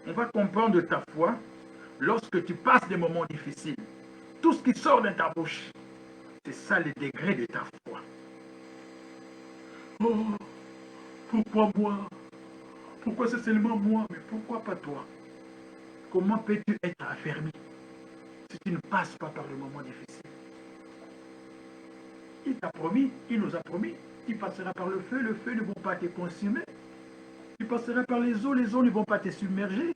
On va comprendre ta foi lorsque tu passes des moments difficiles. Tout ce qui sort de ta bouche, c'est ça les degrés de ta foi. Oh, pourquoi moi? Pourquoi c'est seulement moi? Mais pourquoi pas toi? Comment peux-tu être affermi si tu ne passes pas par le moment difficile? Il t'a promis, il nous a promis, tu passeras par le feu ne va pas te consumer. Tu passeras par les eaux ne vont pas te submerger.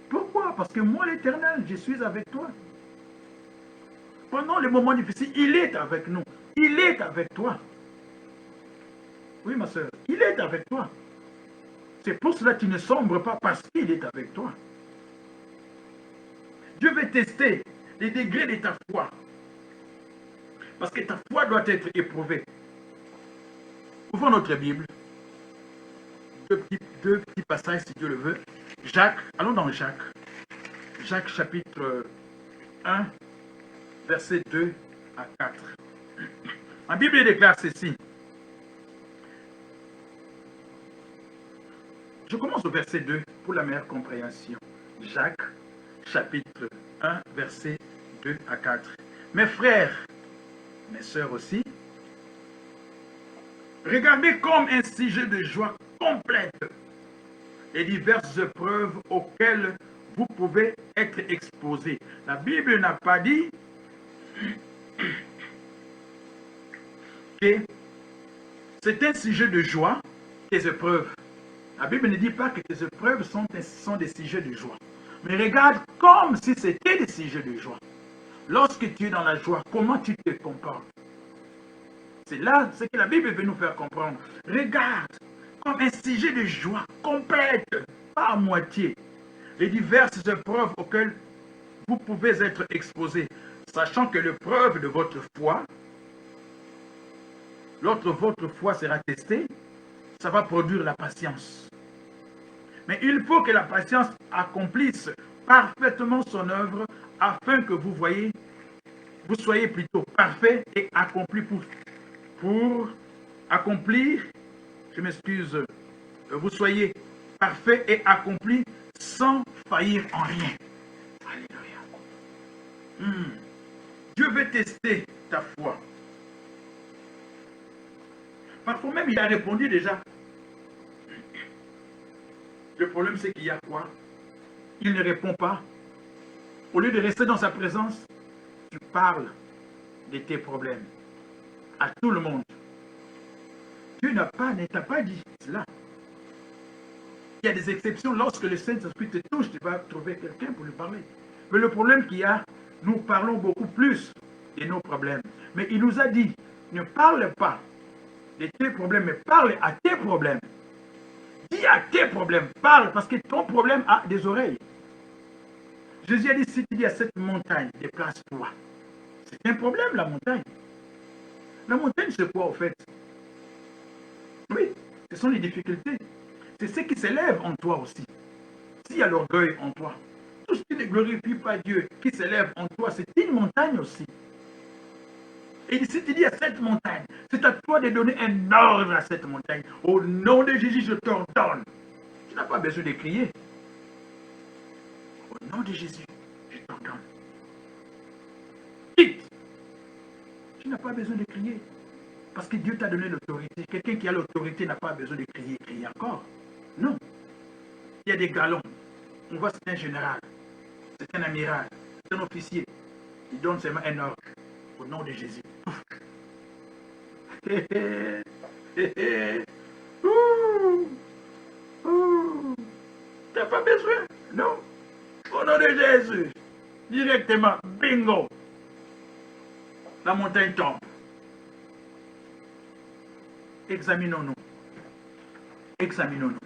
Pourquoi? Parce que moi, l'Éternel, je suis avec toi. Pendant les moments difficiles, il est avec nous. Il est avec toi. Oui, ma soeur, il est avec toi. C'est pour cela que tu ne sombres pas parce qu'il est avec toi. Dieu veut tester les degrés de ta foi. Parce que ta foi doit être éprouvée. Ouvrons notre Bible. Deux petits passages, si Dieu le veut. Jacques, allons dans Jacques. Jacques chapitre 1, versets 2 à 4. La Bible déclare ceci. Je commence au verset 2 pour la meilleure compréhension. Jacques chapitre 1, versets 2 à 4. Mes frères, mes sœurs aussi, regardez comme un sujet de joie complète les diverses épreuves auxquelles vous pouvez être exposés. La Bible n'a pas dit que c'est un sujet de joie, tes épreuves. La Bible ne dit pas que tes épreuves sont des sujets de joie. Mais regarde comme si c'était des sujets de joie. Lorsque tu es dans la joie, comment tu te comportes? C'est là ce que la Bible veut nous faire comprendre. Regarde comme un sujet de joie complète, pas à moitié, les diverses épreuves auxquelles vous pouvez être exposés, sachant que l'épreuve de votre foi, lorsque votre foi sera testée, ça va produire la patience. Mais il faut que la patience accomplisse parfaitement son œuvre afin que vous soyez plutôt parfait et accompli pour accomplir, je m'excuse, vous soyez parfait et accompli sans faillir en rien. Alléluia. Dieu veut tester ta foi. Parfois même, il a répondu déjà. Le problème, c'est qu'il y a quoi? Il ne répond pas. Au lieu de rester dans sa présence, tu parles de tes problèmes à tout le monde. Dieu ne t'a pas dit cela. Il y a des exceptions. Lorsque le Saint-Esprit te touche, tu vas trouver quelqu'un pour lui parler. Mais le problème qu'il y a, nous parlons beaucoup plus de nos problèmes. Mais il nous a dit, ne parle pas de tes problèmes, mais parle à tes problèmes. Dis à tes problèmes, parle, parce que ton problème a des oreilles. Jésus a dit, si tu dis à cette montagne, déplace-toi. C'est un problème, la montagne. La montagne, c'est quoi, au fait? Oui, ce sont les difficultés. C'est ce qui s'élève en toi aussi. S'il y a l'orgueil en toi, tout ce qui ne glorifie pas Dieu, qui s'élève en toi, c'est une montagne aussi. Et si tu dis à cette montagne, c'est à toi de donner un ordre à cette montagne. Au nom de Jésus, je t'ordonne. Tu n'as pas besoin de crier. Au nom de Jésus, je t'ordonne. Quitte. Tu n'as pas besoin de crier. Parce que Dieu t'a donné l'autorité. Quelqu'un qui a l'autorité n'a pas besoin de crier, crier encore. Non. Il y a des galons. On voit c'est un général, c'est un amiral, c'est un officier. Il donne seulement un ordre. Au nom de Jésus. Tu n'as pas besoin. Non. Au nom de Jésus. Directement. Bingo. La montagne tombe. Examinons-nous. Examinons-nous.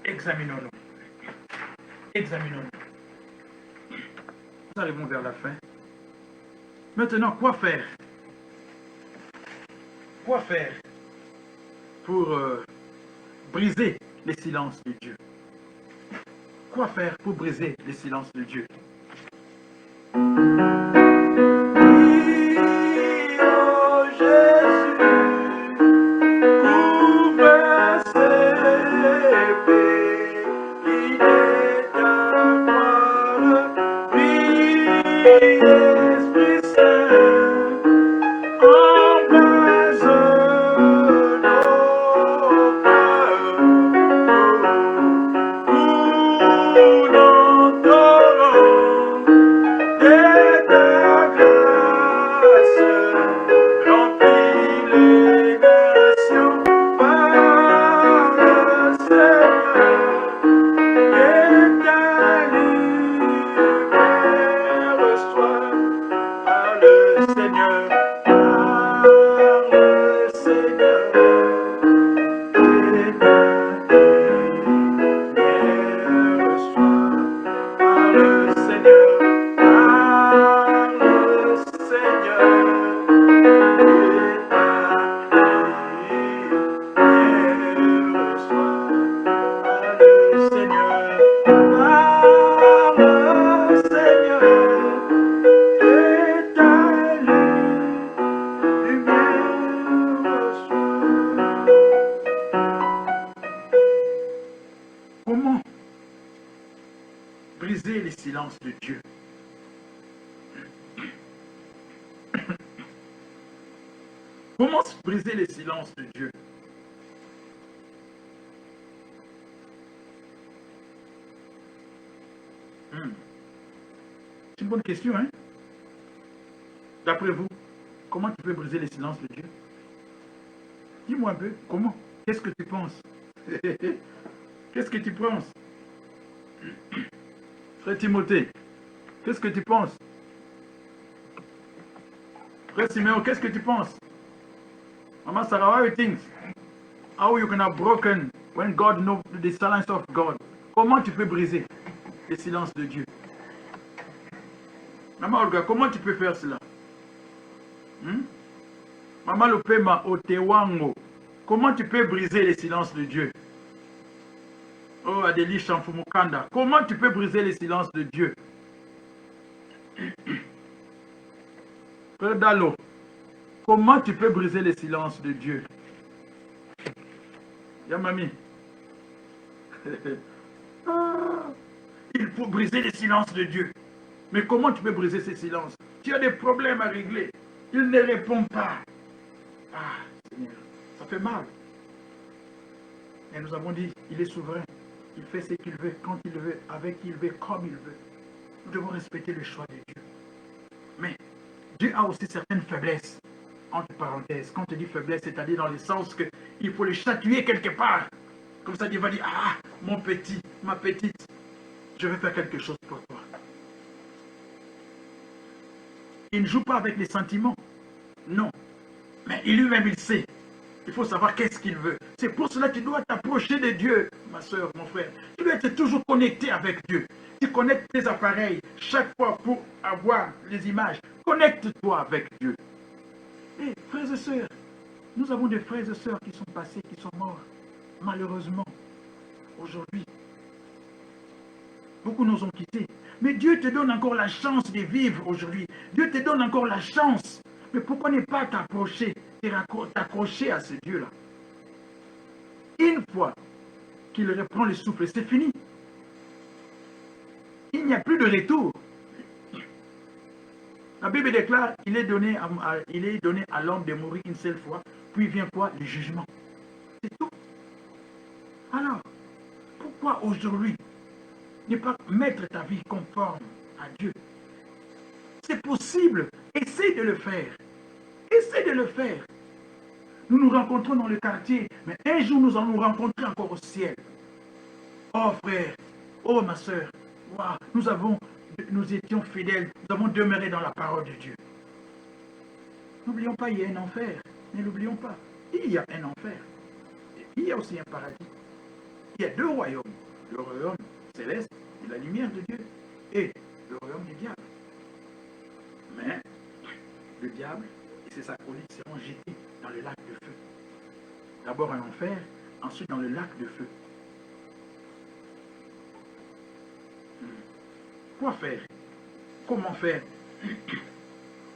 Examinons-nous. Examinons-nous. Nous arrivons vers la fin. Maintenant, quoi faire? Quoi faire pour briser les silences de Dieu? Quoi faire pour briser les silences de Dieu? Il Esprit Saint, embrase nos cœurs. Nous n'entendons de ta grâce, remplis les nations par le Seigneur. Et ta lumière soit par le Seigneur, par le Seigneur. Et ta lumière soit par le Seigneur, par le Seigneur. Et ta lumière soit par le Seigneur, par le Seigneur. Et ta lumière soit. Comment briser les silences de Dieu? Comment briser les silences de Dieu? C'est une bonne question, hein? D'après vous, comment tu peux briser les silences de Dieu? Dis-moi un peu, comment? Qu'est-ce que tu penses? Qu'est-ce que tu penses? Frère Timothée, qu'est-ce que tu penses? Frère Siméon, qu'est-ce que tu penses? Mama Sarah, how you think? How you can have broken when God knows the silence of God? Comment tu peux briser le silence de Dieu? Maman Olga, comment tu peux faire cela? Maman Lopema Otewango, comment tu peux briser le silence de Dieu? Oh, Adélie Chamfumukanda, comment tu peux briser le silence de Dieu? Frère Dalo, comment tu peux briser le silence de Dieu? Yamami. Il faut briser le silence de Dieu. Mais comment tu peux briser ce silence? Tu as des problèmes à régler. Il ne répond pas. Ah, Seigneur, ça fait mal. Mais nous avons dit, il est souverain. Il fait ce qu'il veut, quand il veut, avec qui il veut, comme il veut. Nous devons respecter le choix de Dieu. Mais Dieu a aussi certaines faiblesses. Entre parenthèses, quand on dit faiblesse, c'est-à-dire dans le sens qu'il faut le châtier quelque part. Comme ça, Dieu va dire, ah, mon petit, ma petite, je vais faire quelque chose pour toi. Il ne joue pas avec les sentiments. Non. Mais lui-même, il sait. Il faut savoir qu'est-ce qu'il veut. C'est pour cela que tu dois t'approcher de Dieu, ma soeur, mon frère. Tu dois être toujours connecté avec Dieu. Tu connectes tes appareils chaque fois pour avoir les images. Connecte-toi avec Dieu. Et frères et sœurs, nous avons des frères et sœurs qui sont passés, qui sont morts. Malheureusement, aujourd'hui, beaucoup nous ont quittés. Mais Dieu te donne encore la chance de vivre aujourd'hui. Dieu te donne encore la chance. Mais pourquoi ne pas t'approcher, t'accrocher à ce Dieu-là? Une fois qu'il reprend le souffle, c'est fini. Il n'y a plus de retour. La Bible déclare qu'il est donné à l'homme de mourir une seule fois, puis vient quoi? Le jugement. C'est tout. Alors, pourquoi aujourd'hui ne pas mettre ta vie conforme à Dieu? C'est possible. Essaie de le faire. Essaie de le faire. Nous nous rencontrons dans le quartier, mais un jour nous allons nous rencontrer encore au ciel. Oh frère, oh ma soeur, wow, nous étions fidèles, nous avons demeuré dans la parole de Dieu. N'oublions pas, il y a un enfer. Ne l'oublions pas. Il y a un enfer. Et il y a aussi un paradis. Il y a deux royaumes. Le royaume céleste de la lumière de Dieu et le royaume du diable. Mais le diable et ses acolytes seront jetés dans le lac de feu. D'abord en enfer, ensuite dans le lac de feu. Quoi faire? Comment faire?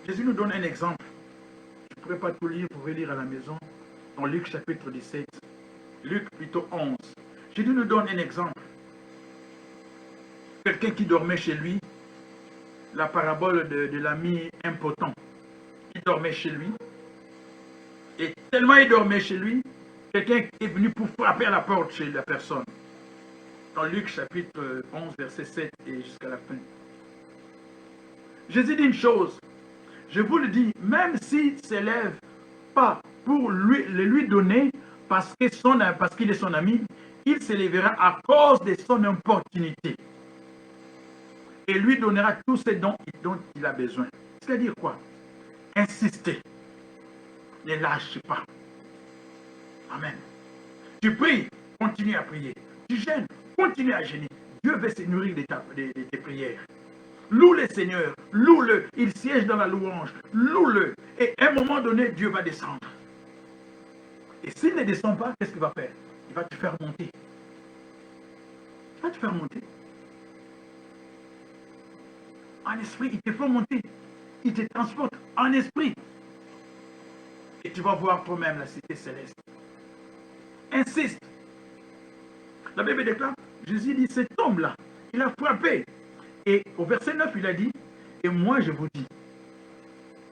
Jésus nous donne un exemple. Je ne pourrais pas tout lire, vous pouvez lire à la maison, dans Luc chapitre 17, Luc plutôt 11. Jésus nous donne un exemple. Quelqu'un qui dormait chez lui, la parabole de l'ami impotent. Il dormait chez lui. Et tellement il dormait chez lui, quelqu'un est venu pour frapper à la porte chez la personne. Dans Luc chapitre 11, verset 7 et jusqu'à la fin. Jésus dit une chose. Je vous le dis, même s'il ne s'élève pas pour lui donner parce qu'il est son ami, il s'élèvera à cause de son importunité. Et lui donnera tous ces dons dont il a besoin. C'est-à-dire quoi? Insistez. Ne lâche pas. Amen. Tu pries, continue à prier. Tu jeûnes, continue à jeûner. Dieu veut se nourrir de tes prières. Loue le Seigneur, loue-le. Il siège dans la louange, loue-le. Et à un moment donné, Dieu va descendre. Et s'il ne descend pas, qu'est-ce qu'il va faire? Il va te faire monter. Il va te faire monter. En esprit, il te fait monter. Il te transporte en esprit. Et tu vas voir toi-même la cité céleste. Insiste. La Bible déclare, Jésus dit, cet homme-là, il a frappé. Et au verset 9, il a dit, et moi je vous dis,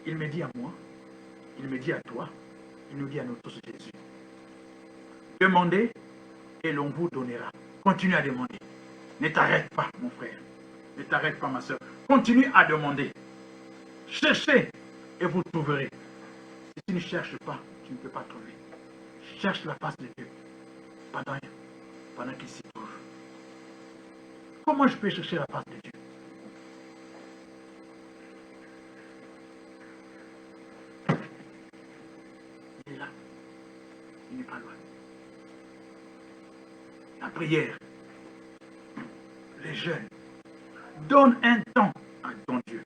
il me dit à moi, il me dit à toi, il nous dit à nous tous Jésus. Demandez et l'on vous donnera. Continue à demander. Ne t'arrête pas, mon frère. Ne t'arrête pas, ma soeur. Continue à demander. Cherchez et vous trouverez. Si tu ne cherches pas, tu ne peux pas trouver. Cherche la face de Dieu pendant qu'il s'y trouve. Comment je peux chercher la face de Dieu? Il est là. Il n'est pas loin. La prière, les jeûnes, donne un temps à ton Dieu.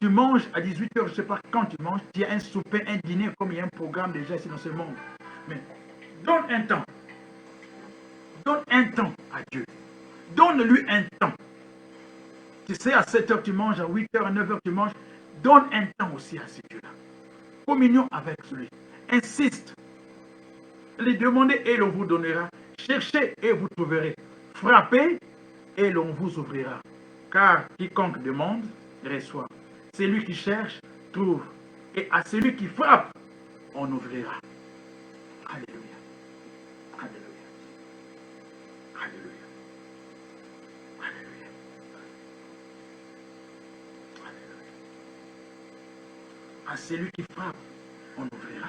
Tu manges à 18h, je ne sais pas quand tu manges, tu as un souper, un dîner, comme il y a un programme déjà ici dans ce monde. Mais donne un temps. Donne un temps à Dieu. Donne-lui un temps. Tu sais, à 7h tu manges, à 8h, à 9h tu manges. Donne un temps aussi à ce Dieu-là. Communion avec lui. Insiste. Les demandez et l'on vous donnera. Cherchez et vous trouverez. Frappez et l'on vous ouvrira. Car quiconque demande, reçoit. Celui qui cherche, trouve. Et à celui qui frappe, on ouvrira. Alléluia. Alléluia. Alléluia. Alléluia. Alléluia. À celui qui frappe, on ouvrira.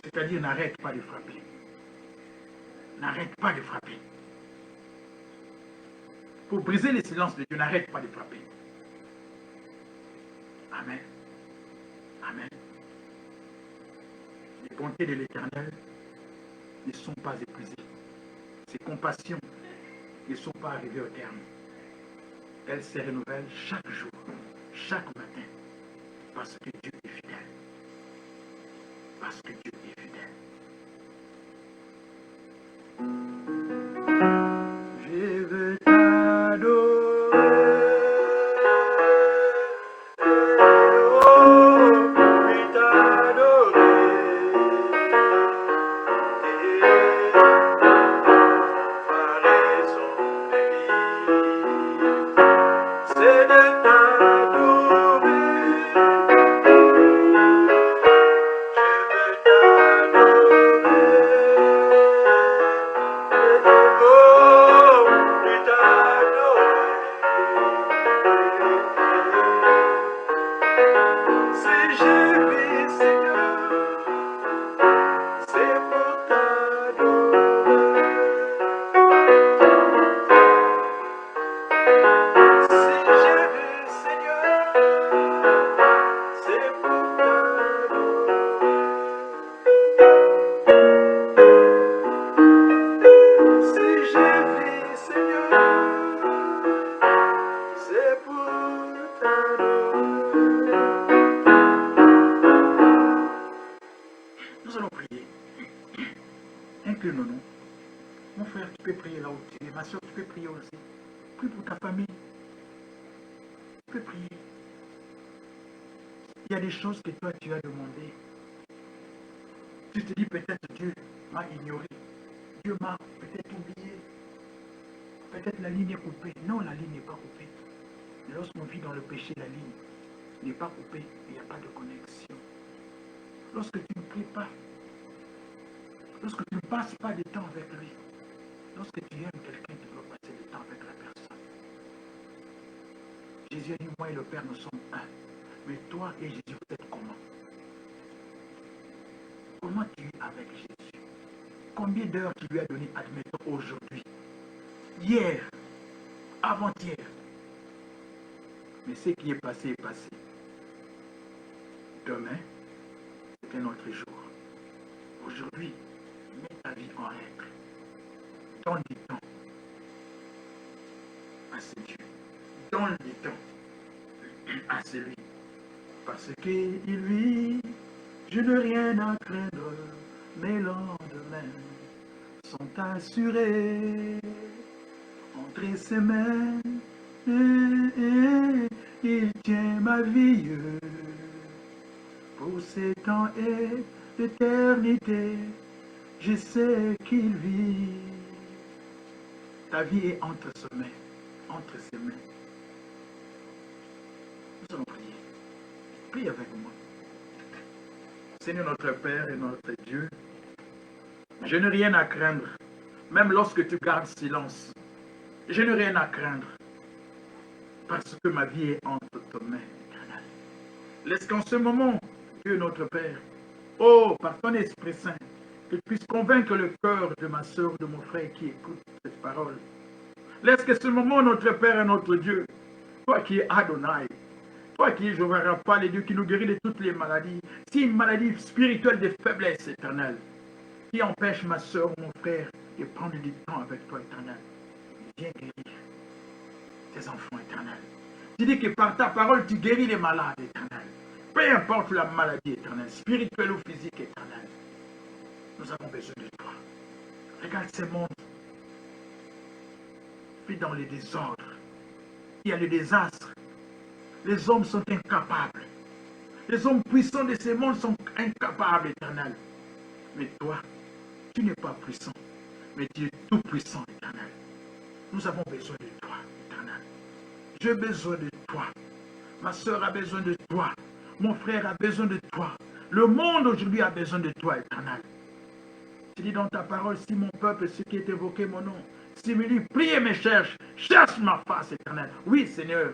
C'est-à-dire, n'arrête pas de frapper. N'arrête pas de frapper. Pour briser le silence de Dieu, n'arrête pas de frapper. Amen. Amen. Les bontés de l'Éternel ne sont pas épuisées. Ses compassions ne sont pas arrivées au terme. Elles se renouvellent chaque jour, chaque matin, parce que Dieu est fidèle. Parce que Dieu est fidèle. Je veux t'adorer. Nous allons prier. Incline-nous. Mon frère, tu peux prier là où tu es. Ma soeur, tu peux prier aussi. Prie pour ta famille. Tu peux prier. Il y a des choses que toi tu as demandées. Tu te dis peut-être Dieu m'a ignoré. Dieu m'a peut-être oublié. Peut-être la ligne est coupée. Non, la ligne n'est pas coupée. Lorsqu'on vit dans le péché, la ligne n'est pas coupée. Il n'y a pas de connexion. Lorsque tu ne pries pas, lorsque tu ne passes pas de temps avec lui, lorsque tu aimes quelqu'un, tu dois passer du temps avec la personne. Jésus a dit, moi et le Père, nous sommes un. Mais toi et Jésus, vous êtes comment? Comment tu es avec Jésus? Combien d'heures tu lui as donné, admettons, aujourd'hui? Hier, avant-hier. Mais ce qui est passé est passé. Demain, c'est un autre jour. Aujourd'hui, mets ta vie en règle. Donne du temps à ce Dieu. Donne du temps à celui. Parce qu'il vit, je n'ai rien à craindre. Mes lendemains sont assurés. Entre ses mains, il tient ma vie. Pour ces temps et l'éternité, je sais qu'il vit. Ta vie est entre ses mains. Entre ses mains. Nous allons prier. Prie avec moi. Seigneur notre Père et notre Dieu, je n'ai rien à craindre, même lorsque tu gardes silence. Je n'ai rien à craindre, parce que ma vie est entre tes mains, éternel. Laisse qu'en ce moment, Dieu notre Père, oh, par ton Esprit Saint, que tu puisses convaincre le cœur de ma soeur, de mon frère qui écoute cette parole. Laisse que ce moment, notre Père et notre Dieu, toi qui es Adonai, toi qui es Jéhovah Rapha, le Dieu qui nous guérit de toutes les maladies, si une maladie spirituelle de faiblesse, éternelle, qui empêche ma soeur, mon frère, de prendre du temps avec toi, éternel, viens guérir tes enfants, éternels. Tu dis que par ta parole, tu guéris les malades, éternel. Peu importe la maladie, éternelle, spirituelle ou physique, éternelle. Nous avons besoin de toi. Regarde ce monde. Puis dans les désordres, il y a le désastre. Les hommes sont incapables. Les hommes puissants de ce monde sont incapables, éternel. Mais toi, tu n'es pas puissant, mais tu es tout puissant, éternel. Nous avons besoin de toi, éternel. J'ai besoin de toi. Ma soeur a besoin de toi. Mon frère a besoin de toi. Le monde aujourd'hui a besoin de toi, éternel. Tu dis dans ta parole, si mon peuple, ceux qui est évoqué mon nom, si me dit, prie et me cherche ma face, éternel. Oui, Seigneur,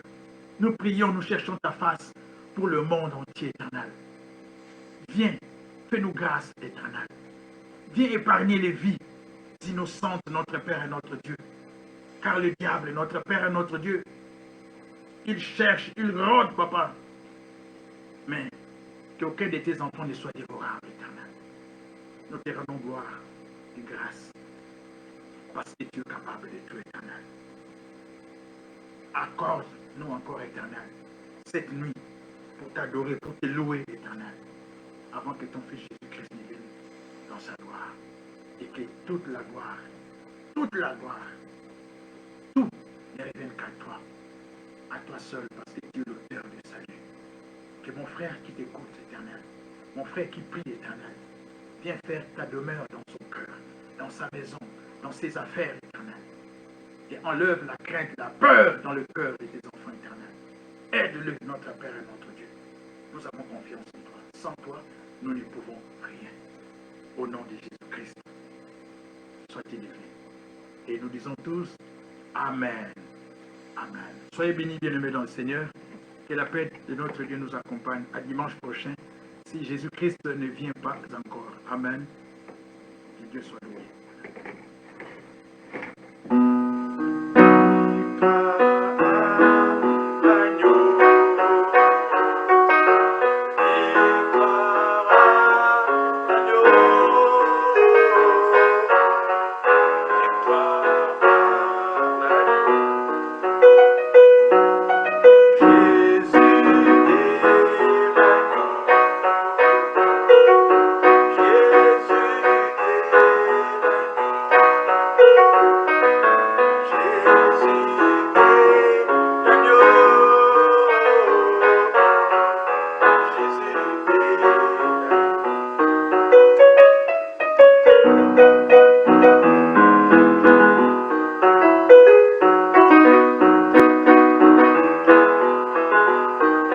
nous prions, nous cherchons ta face pour le monde entier, éternel. Viens, fais-nous grâce, éternel. Viens épargner les vies innocentes, notre Père et notre Dieu. Car le diable est notre Père et notre Dieu. Il cherche, il rôde, papa. Mais qu'aucun de tes enfants ne soit dévorable, éternel. Nous te rendons gloire et grâce. Parce que tu es capable de tout, éternel. Accorde-nous encore, éternel, cette nuit pour t'adorer, pour te louer, éternel. Avant que ton Fils Jésus-Christ ne vienne dans sa gloire. Et que toute la gloire, tout ne revienne qu'à toi. À toi seul, parce que tu es l'auteur du salut. Que mon frère qui t'écoute, éternel, mon frère qui prie, éternel, viens faire ta demeure dans son cœur, dans sa maison, dans ses affaires, éternel. Et enlève la crainte, la peur dans le cœur de tes enfants, éternel. Aide-le, notre Père et notre Dieu. Nous avons confiance en toi. Sans toi, nous ne pouvons rien. Au nom de Jésus-Christ, sois-il élevé. Et nous disons tous, Amen. Amen. Soyez bénis, bien-aimés dans le Seigneur. Que la paix de notre Dieu nous accompagne à dimanche prochain, si Jésus-Christ ne vient pas encore. Amen. Que Dieu soit loué.